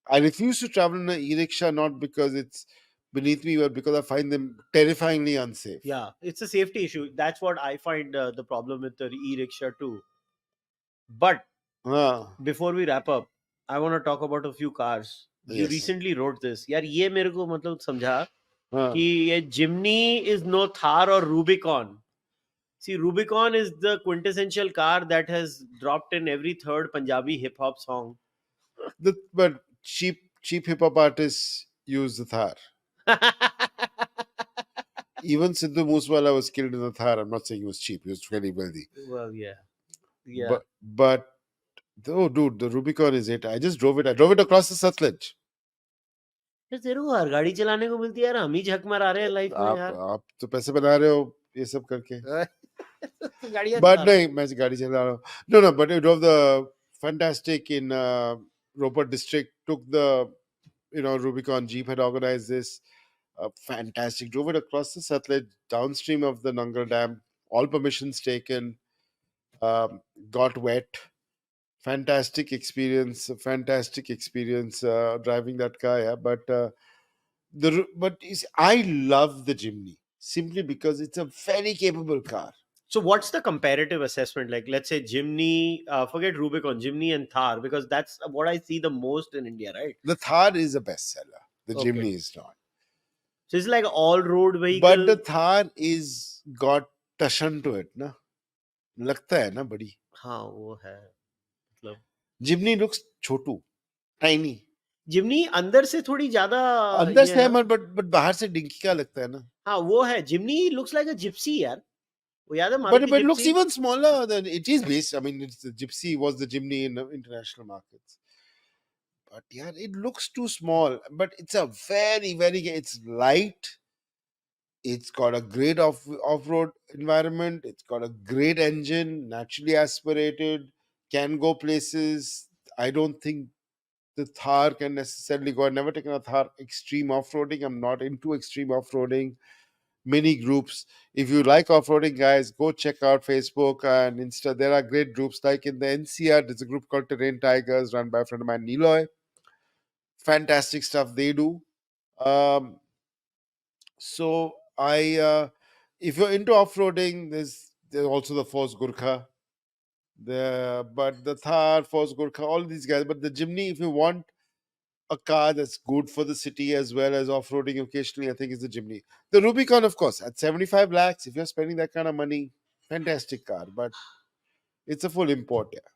[SPEAKER 2] I refuse to travel in an e-rickshaw, not because it's beneath me, but because I find them terrifyingly unsafe.
[SPEAKER 1] Yeah, it's a safety issue. That's what I find the problem with the e-rickshaw too. But
[SPEAKER 2] Ah,
[SPEAKER 1] before we wrap up, I want to talk about a few cars. You
[SPEAKER 2] yes.
[SPEAKER 1] recently wrote this. यार ये मेरे को मतलब समझा कि
[SPEAKER 2] Ah.
[SPEAKER 1] ये Jimny is no Thar or Rubicon. See, Rubicon is the quintessential car that has dropped in every third Punjabi hip hop song.
[SPEAKER 2] But cheap hip hop artists use the Thar. Even Sidhu Moosewala was killed in the Thar. I'm not saying he was cheap. He was very wealthy.
[SPEAKER 1] Well, yeah, yeah.
[SPEAKER 2] But oh, dude, the Rubicon is it. I just drove it. I drove it across the Satluj.
[SPEAKER 1] यार तेरे को हर गाड़ी चलाने को मिलती है यार, हम ही झक मार रहे हैं लाइफ में यार.
[SPEAKER 2] आप तो पैसे बना रहे हो ये सब करके.
[SPEAKER 1] तो गाड़ियां
[SPEAKER 2] But
[SPEAKER 1] चला रहे.
[SPEAKER 2] नहीं, मैं गाड़ी चला रहा हूँ. No, but I drove the fantastic in Ropar district. Took the Rubicon. Jeep had organized this. Fantastic. Drove it across the Satluj, downstream of the Nangal Dam. All permissions taken. Um, got wet. Fantastic experience. Fantastic experience driving that car. Yeah, but I love the Jimny simply because it's a very capable car.
[SPEAKER 1] So what's the comparative assessment like? Let's say Jimny, forget Rubicon, Jimny and Thar, because that's what I see the most in India, right?
[SPEAKER 2] The Thar is a bestseller. The
[SPEAKER 1] Okay.
[SPEAKER 2] Jimny is not.
[SPEAKER 1] So it's like all road
[SPEAKER 2] But
[SPEAKER 1] vehicle.
[SPEAKER 2] the Thar is got tashan to it, na? लगता है ना बड़ी.
[SPEAKER 1] हाँ वो है मतलब.
[SPEAKER 2] Jimny looks छोटू, tiny.
[SPEAKER 1] जिमनी अंदर से थोड़ी ज्यादा
[SPEAKER 2] अंदर
[SPEAKER 1] ये
[SPEAKER 2] से है
[SPEAKER 1] है ना.
[SPEAKER 2] but बाहर से डिंकी का लगता है ना.
[SPEAKER 1] हाँ वो है. जिमनी लुक्स लाइक अ जिप्सी यार. वो याद है
[SPEAKER 2] But
[SPEAKER 1] Maruti
[SPEAKER 2] it looks
[SPEAKER 1] Gypsy.
[SPEAKER 2] even smaller than it is based. I mean, it's the Gypsy was the Jimny in the international markets. But yeah, it looks too small. But it's a very, it's light. It's got a great off-road environment. It's got a great engine, naturally aspirated, can go places. I don't think the Thar can necessarily go. I've never taken a Thar extreme off-roading. I'm not into extreme off-roading. many groups. If you like off-roading, guys, go check out Facebook and Insta. There are great groups. Like in the NCR, there's a group called Terrain Tigers run by a friend of mine, Niloy. Fantastic stuff they do. Um, so if you're into off-roading, there's also the Force Gurkha, but the Thar, Force Gurkha, all these guys. But the Jimny, if you want a car that's good for the city as well as off-roading occasionally, I think is the Jimny. The Rubicon, of course, at 75 lakhs, if you're spending that kind of money, fantastic car, but it's a full import, yeah.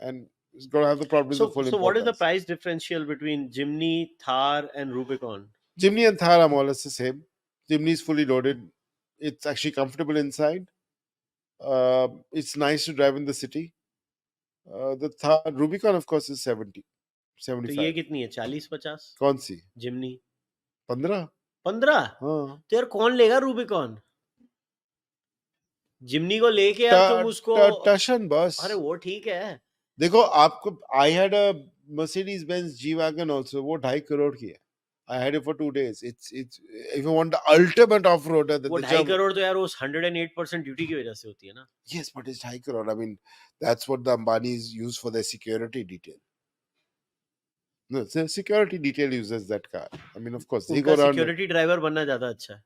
[SPEAKER 2] And it's going to have the problems of
[SPEAKER 1] So,
[SPEAKER 2] full
[SPEAKER 1] so what
[SPEAKER 2] import
[SPEAKER 1] is the
[SPEAKER 2] cars.
[SPEAKER 1] price differential between Jimny, Thar, and Rubicon?
[SPEAKER 2] Jimny and Thar are more or less the same. Jimny is fully loaded. It's actually comfortable inside. It's nice to drive in the city. The Thar Rubicon, of course, is 70,
[SPEAKER 1] तो ये
[SPEAKER 2] 75.
[SPEAKER 1] कितनी है, 40-50?
[SPEAKER 2] कौन सी?
[SPEAKER 1] जिमनी
[SPEAKER 2] 15?
[SPEAKER 1] 15?
[SPEAKER 2] हाँ.
[SPEAKER 1] तो यार कौन लेगा रूबिकॉन? जिमनी को लेके यार तुम उसको,
[SPEAKER 2] टशन बस.
[SPEAKER 1] अरे वो ठीक है.
[SPEAKER 2] देखो आपको, I had a Mercedes Benz G wagon also, वो 2.5 करोड़ की है. I had it for 2 days. It's if you want the ultimate off-roader that
[SPEAKER 1] वो
[SPEAKER 2] the
[SPEAKER 1] 2.5
[SPEAKER 2] German.
[SPEAKER 1] करोड़ तो यार उस 108% ड्यूटी की वजह से होती है ना.
[SPEAKER 2] Yes, but it's 2.5 crore. I mean, that's what the Ambanis use for their security detail. No, the security detail uses that car. I mean, of course, they
[SPEAKER 1] उनका
[SPEAKER 2] go around.
[SPEAKER 1] सिक्योरिटी ड्राइवर बनना ज्यादा अच्छा है.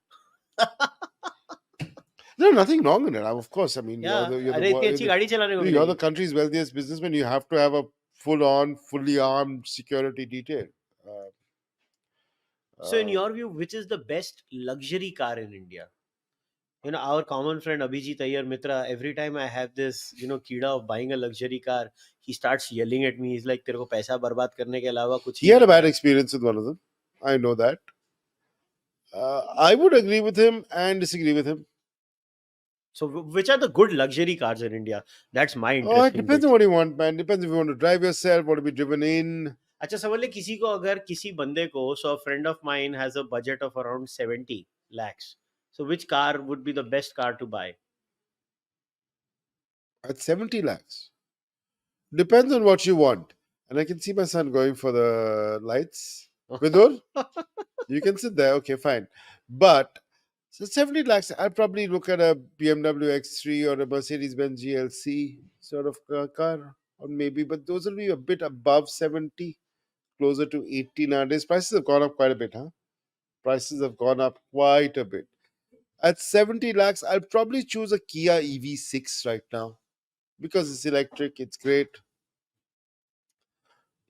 [SPEAKER 2] No, nothing wrong in it. Of course, I mean,
[SPEAKER 1] या अरे इतनी अच्छी गाड़ी चलाने को
[SPEAKER 2] you're the
[SPEAKER 1] मिलेगी.
[SPEAKER 2] country's wealthiest businessman. You have to have a full-on, fully armed security detail. Uh,
[SPEAKER 1] So in
[SPEAKER 2] uh,
[SPEAKER 1] your view, which is the best luxury car in India? Our common friend Abhijit Iyer Mitra, every time I have this, keeda of buying a luxury car, he starts yelling at me. He's like, तेरे को पैसा बर्बाद करने के अलावा कुछ
[SPEAKER 2] he
[SPEAKER 1] he
[SPEAKER 2] had a
[SPEAKER 1] नहीं
[SPEAKER 2] bad
[SPEAKER 1] है.
[SPEAKER 2] experience with one of them. I know that. I would agree with him and disagree with him.
[SPEAKER 1] So which are the good luxury cars in India? That's my
[SPEAKER 2] Oh, it
[SPEAKER 1] interesting
[SPEAKER 2] depends
[SPEAKER 1] bit.
[SPEAKER 2] on what you want, man. Depends if you want to drive yourself, want to be driven in.
[SPEAKER 1] अच्छा समझ ले, किसी को अगर किसी बंदे को, so a friend of mine has a budget of around 70 lakhs. So which car would be the best car to buy?
[SPEAKER 2] At 70 lakhs. Depends on what you want. And I can see my son going for the lights. Vidur, you can sit there. Okay, fine. But so 70 lakhs, I'd probably look at a BMW X3 or a Mercedes Benz GLC sort of car. Or maybe, but those will be a bit above 70, closer to 80 nowadays. Prices have gone up quite a bit, huh? Prices have gone up quite a bit. At 70 lakhs, I'll probably choose a Kia EV6 right now because it's electric, it's great.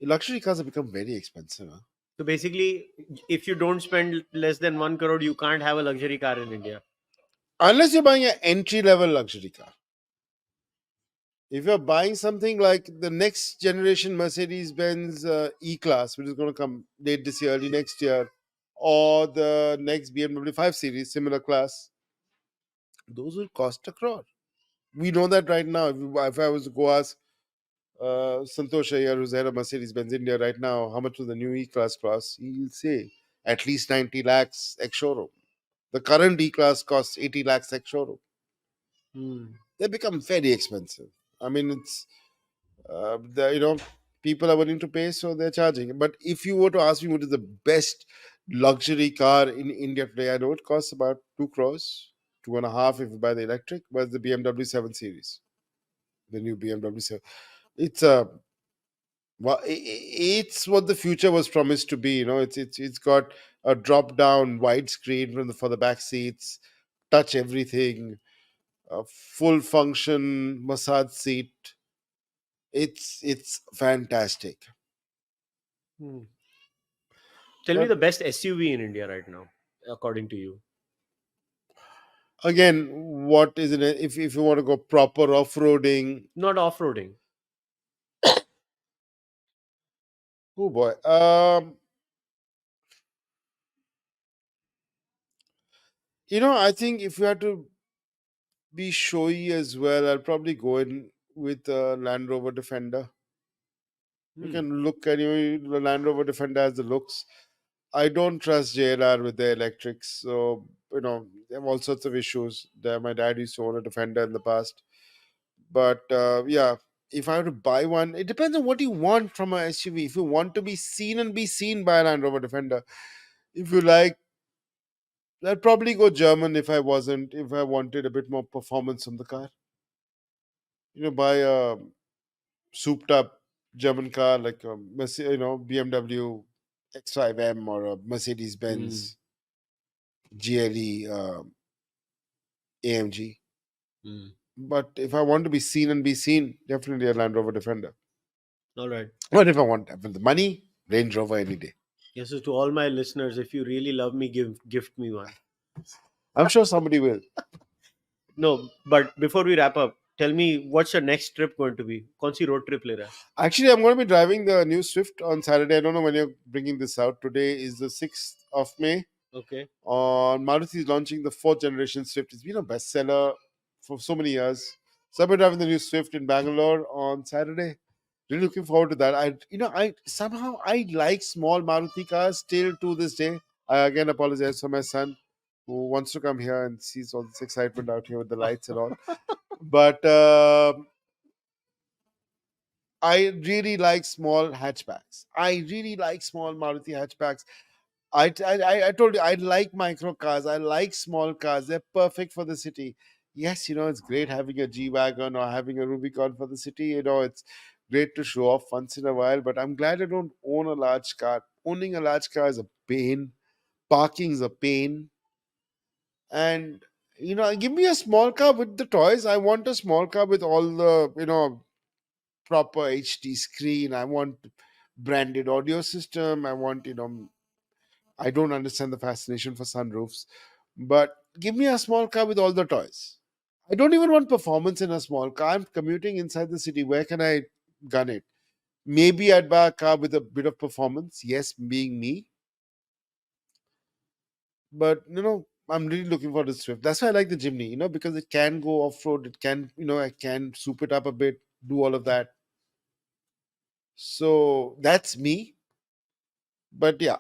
[SPEAKER 2] Luxury cars have become very expensive. Huh?
[SPEAKER 1] So basically, if you don't spend less than 1 crore, you can't have a luxury car in India.
[SPEAKER 2] Unless you're buying an entry level luxury car. If you're buying something like the next generation Mercedes Benz E Class, which is going to come late this year, early next year, or the next BMW 5 Series, similar class, those will cost a crore. We know that right now. If I was to go ask Santosh Ayyar, who's head of Mercedes Benz India right now, how much will the new E Class cost? He'll say at least 90 lakhs ex showroom. The current E Class costs 80 lakhs ex showroom. They become very expensive. I mean, it's people are willing to pay, so they're charging. But if you were to ask me what is the best luxury car in India today, I know it costs about 2 crores, 2.5 if you buy the electric, but it's the BMW 7 Series, the new BMW 7. It's a it's what the future was promised to be. It's got a drop down wide screen for the back seats, touch everything, a full function massage seat. It's fantastic.
[SPEAKER 1] Tell me
[SPEAKER 2] But
[SPEAKER 1] the best SUV in India right now, according to you.
[SPEAKER 2] again, what is it? If you want to go proper off-roading,
[SPEAKER 1] Not off-roading.
[SPEAKER 2] oh boy. I think if you had to be showy as well, I'll probably go in with a Land Rover Defender. You can look at the Land Rover Defender has the looks. I don't trust JLR with their electrics, so they have all sorts of issues. My dad used to own a Defender in the past, but yeah, if I were to buy one, it depends on what you want from a SUV. If you want to be seen and be seen by a Land Rover Defender, if you like, I'd probably go German if I wanted a bit more performance from the car. Buy a souped up German car like a BMW X5M or a Mercedes
[SPEAKER 1] Hmm.
[SPEAKER 2] Benz GLE AMG.
[SPEAKER 1] Hmm.
[SPEAKER 2] But if I want to be seen and be seen, definitely a Land Rover Defender.
[SPEAKER 1] All right.
[SPEAKER 2] But if I want the money, Range Rover any day.
[SPEAKER 1] Yes, so to all my listeners, if you really love me, gift me one.
[SPEAKER 2] I'm sure somebody will.
[SPEAKER 1] No, but before we wrap up, tell me what's your next trip going to be? कौन सी road trip ले रहा
[SPEAKER 2] Actually, I'm going to be driving the new Swift on Saturday. I don't know when you're bringing this out. Today is the 6th of May.
[SPEAKER 1] है? Okay.
[SPEAKER 2] Maruti is launching the fourth generation Swift. It's been a bestseller for so many years. So I've been driving the new Swift in Bangalore on Saturday. Really looking forward to that. I like small Maruti cars still to this day. I again apologize for my son who wants to come here and sees all this excitement out here with the lights and all. But I really like small hatchbacks. I really like small Maruti hatchbacks. I told you I like micro cars. I like small cars. They're perfect for the city. Yes, it's great having a G wagon or having a Rubicon for the city. It's great to show off once in a while. But I'm glad I don't own a large car. Owning a large car is a pain. Parking's a pain. And give me a small car with the toys. I want a small car with all the proper HD screen. I want branded audio system. I want I don't understand the fascination for sunroofs, but give me a small car with all the toys. I don't even want performance in a small car. I'm commuting inside the city. Where can I gun it? Maybe I'd buy a car with a bit of performance. Yes, being me, but I'm really looking for the Swift. That's why I like the Jimny. Because it can go off road. It can, I can soup it up a bit, do all of that. So that's me. But yeah,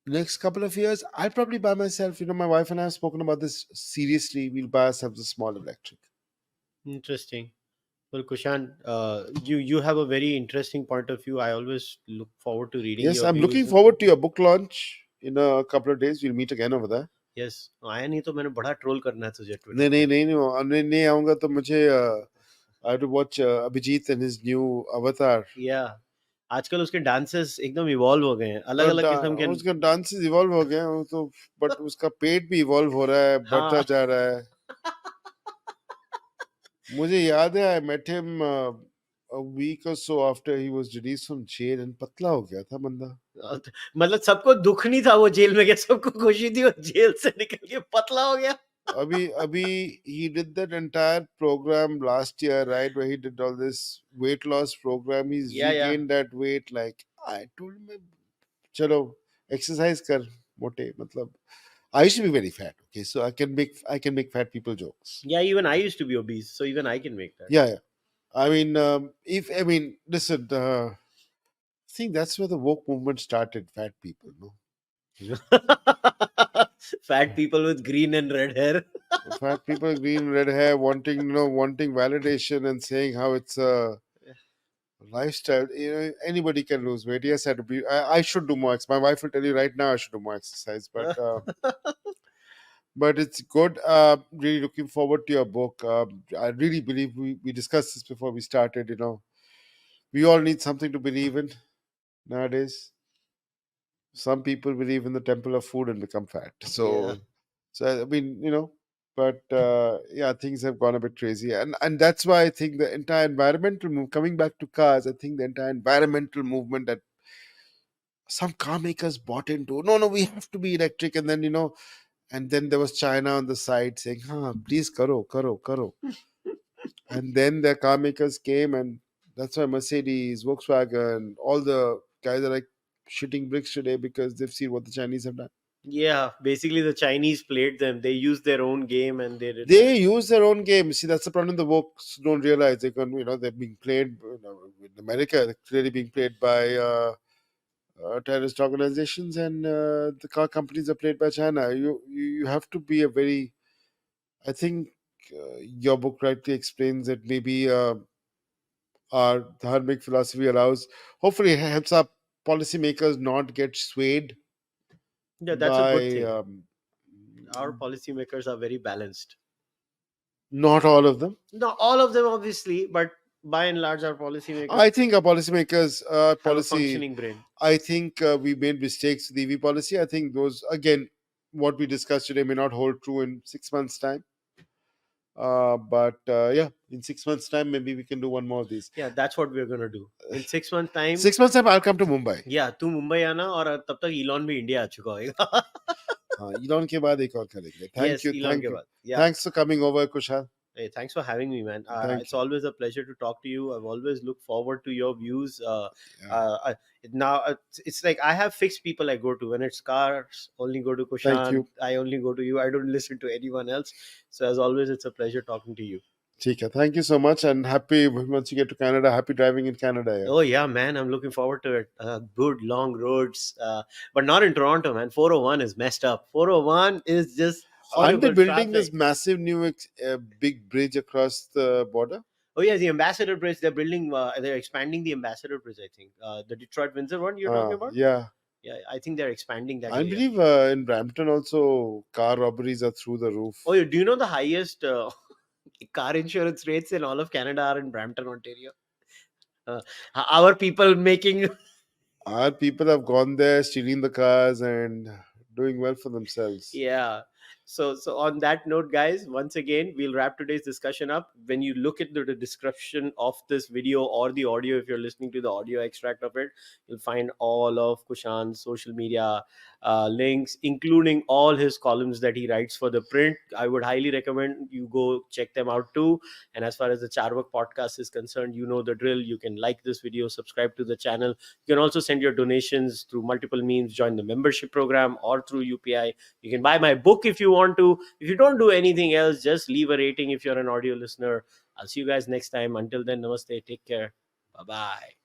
[SPEAKER 2] next couple of years, I'll probably buy myself. My wife and I have spoken about this seriously. We'll buy ourselves a small electric.
[SPEAKER 1] Interesting. Well, Kushan, you have a very interesting point of view. I always look forward to reading
[SPEAKER 2] Yes,
[SPEAKER 1] your
[SPEAKER 2] I'm looking
[SPEAKER 1] views.
[SPEAKER 2] forward to your book launch in a couple of days. We'll meet again over there.
[SPEAKER 1] Yes आया नहीं तो मैंने बड़ा troll करना है तुझे Twitter
[SPEAKER 2] नहीं नहीं
[SPEAKER 1] पे.
[SPEAKER 2] नहीं नहीं नहीं, नहीं आऊंगा तो मुझे I have to watch Abhijit and his new avatar.
[SPEAKER 1] या आजकल उसके डांसेस एकदम इवॉल्व हो गए हैं अलग अलग किस्म के.
[SPEAKER 2] उसका डांसेस इवॉल्व हो गए हैं वो तो, बट उसका पेट भी इवॉल्व हो रहा है, बढ़ता
[SPEAKER 1] हाँ.
[SPEAKER 2] जा रहा है. मुझे याद है I met him a week or so after he was released from jail and पतला हो गया था बंदा.
[SPEAKER 1] मतलब सबको दुख नहीं था वो जेल में गया, सबको खुशी थी वो जेल से निकल के पतला हो गया.
[SPEAKER 2] Abhi, he did that entire program last year, right? Where he did all this weight loss program. He's
[SPEAKER 1] या
[SPEAKER 2] regained that weight. Like I told him, chalo, exercise kar, mote. Matlab, I used to be very fat. Okay, so I can make fat people jokes.
[SPEAKER 1] या even I used to be obese so even I can make
[SPEAKER 2] Yeah, yeah. I mean, if I mean, listen, I think that's where the woke movement started. Fat people, no.
[SPEAKER 1] That. Fat people with green and red hair.
[SPEAKER 2] Fat people, green, red hair, wanting validation and saying how it's a lifestyle. Anybody can lose weight. Yes, I should do more. My wife will tell you right now I should do more exercise, but it's good. Really looking forward to your book. I really believe we discussed this before we started. We all need something to believe in nowadays. Some people believe in the temple of food and become fat.
[SPEAKER 1] या
[SPEAKER 2] So I mean, but yeah, things have gone a bit crazy, and that's why I think the entire environmental move. Coming back to cars, I think the entire environmental movement that some car makers bought into. No, no, we have to be electric, and then and then there was China on the side saying, "Huh, please, karo." And then the car makers came, and that's why Mercedes, Volkswagen, all the guys are like shitting bricks today because they've seen what the Chinese have done.
[SPEAKER 1] Yeah, basically the Chinese played them. They used their own game and they did that.
[SPEAKER 2] They use their own game. See, that's the problem. The folks don't realize they're being played. In America, they're clearly being played by terrorist organizations, and the car companies are played by China. You have to be a very. I think your book rightly explains that maybe our dharmic philosophy allows. Hopefully, it helps our policymakers not get swayed
[SPEAKER 1] Yeah, that's a good
[SPEAKER 2] by
[SPEAKER 1] thing. Our policymakers are very balanced.
[SPEAKER 2] not all of them.
[SPEAKER 1] Not all of them, obviously, but by and large, our policymakers
[SPEAKER 2] I think our policymakers
[SPEAKER 1] have a
[SPEAKER 2] policy.
[SPEAKER 1] functioning brain.
[SPEAKER 2] I think we made mistakes with EV policy. I think those again, what we discussed today may not hold true in 6 months' time. But yeah, in 6 months' time, maybe we can do one more of these.
[SPEAKER 1] Yeah, that's what we're gonna do in 6 months' time.
[SPEAKER 2] 6 months' time, I'll come to Mumbai.
[SPEAKER 1] या तू मुंबई आना और तब तक Elon भी India आ चुका होगा.
[SPEAKER 2] हाँ, इलॉन के बाद एक और करेंगे. Thank
[SPEAKER 1] Yes,
[SPEAKER 2] you,
[SPEAKER 1] इलॉन के
[SPEAKER 2] thank you.
[SPEAKER 1] बाद. Yeah.
[SPEAKER 2] Thanks for coming over, Kushal.
[SPEAKER 1] Hey, thanks for having me, man.
[SPEAKER 2] Thank
[SPEAKER 1] It's
[SPEAKER 2] you.
[SPEAKER 1] always a pleasure to talk to you. I've always looked forward to your views.
[SPEAKER 2] Yeah.
[SPEAKER 1] Now it's like I have fixed people I go to. When it's cars, only go to
[SPEAKER 2] Thank
[SPEAKER 1] Kushan.
[SPEAKER 2] you.
[SPEAKER 1] I only go to you. I don't listen to anyone else. So as always, it's a pleasure talking to you.
[SPEAKER 2] ठीक है. Thank you so much, and happy once you get to Canada. Happy driving in Canada. Yeah.
[SPEAKER 1] Oh yeah, man, I'm looking forward to it. Good long roads, but not in Toronto, man. 401 is messed up. 401 is just
[SPEAKER 2] Aren't they
[SPEAKER 1] horrible
[SPEAKER 2] building this
[SPEAKER 1] traffic.
[SPEAKER 2] massive new big bridge across the border?
[SPEAKER 1] Oh yeah, the Ambassador Bridge. They're building. They're expanding the Ambassador Bridge. I think the Detroit Windsor one you're talking about.
[SPEAKER 2] Yeah.
[SPEAKER 1] Yeah, I think they're expanding that
[SPEAKER 2] I
[SPEAKER 1] area.
[SPEAKER 2] believe in Brampton also car robberies are through the roof.
[SPEAKER 1] Oh, do you know the highest car insurance rates in all of Canada are in Brampton, Ontario? Uh, our people making.
[SPEAKER 2] Our people have gone there stealing the cars and doing well for themselves.
[SPEAKER 1] Yeah. So on that note, guys, once again, we'll wrap today's discussion up. When you look at the description of this video or the audio, if you're listening to the audio extract of it, you'll find all of Kushan's social media links, including all his columns that he writes for the print. I would highly recommend you go check them out too. And as far as the Cārvāka podcast is concerned, you know the drill. You can like this video, subscribe to the channel. You can also send your donations through multiple means, join the membership program or through UPI. You can buy my book if you want to. If you don't do anything else, just leave a rating if you're an audio listener. I'll see you guys next time. Until then, namaste. Take care. Bye bye.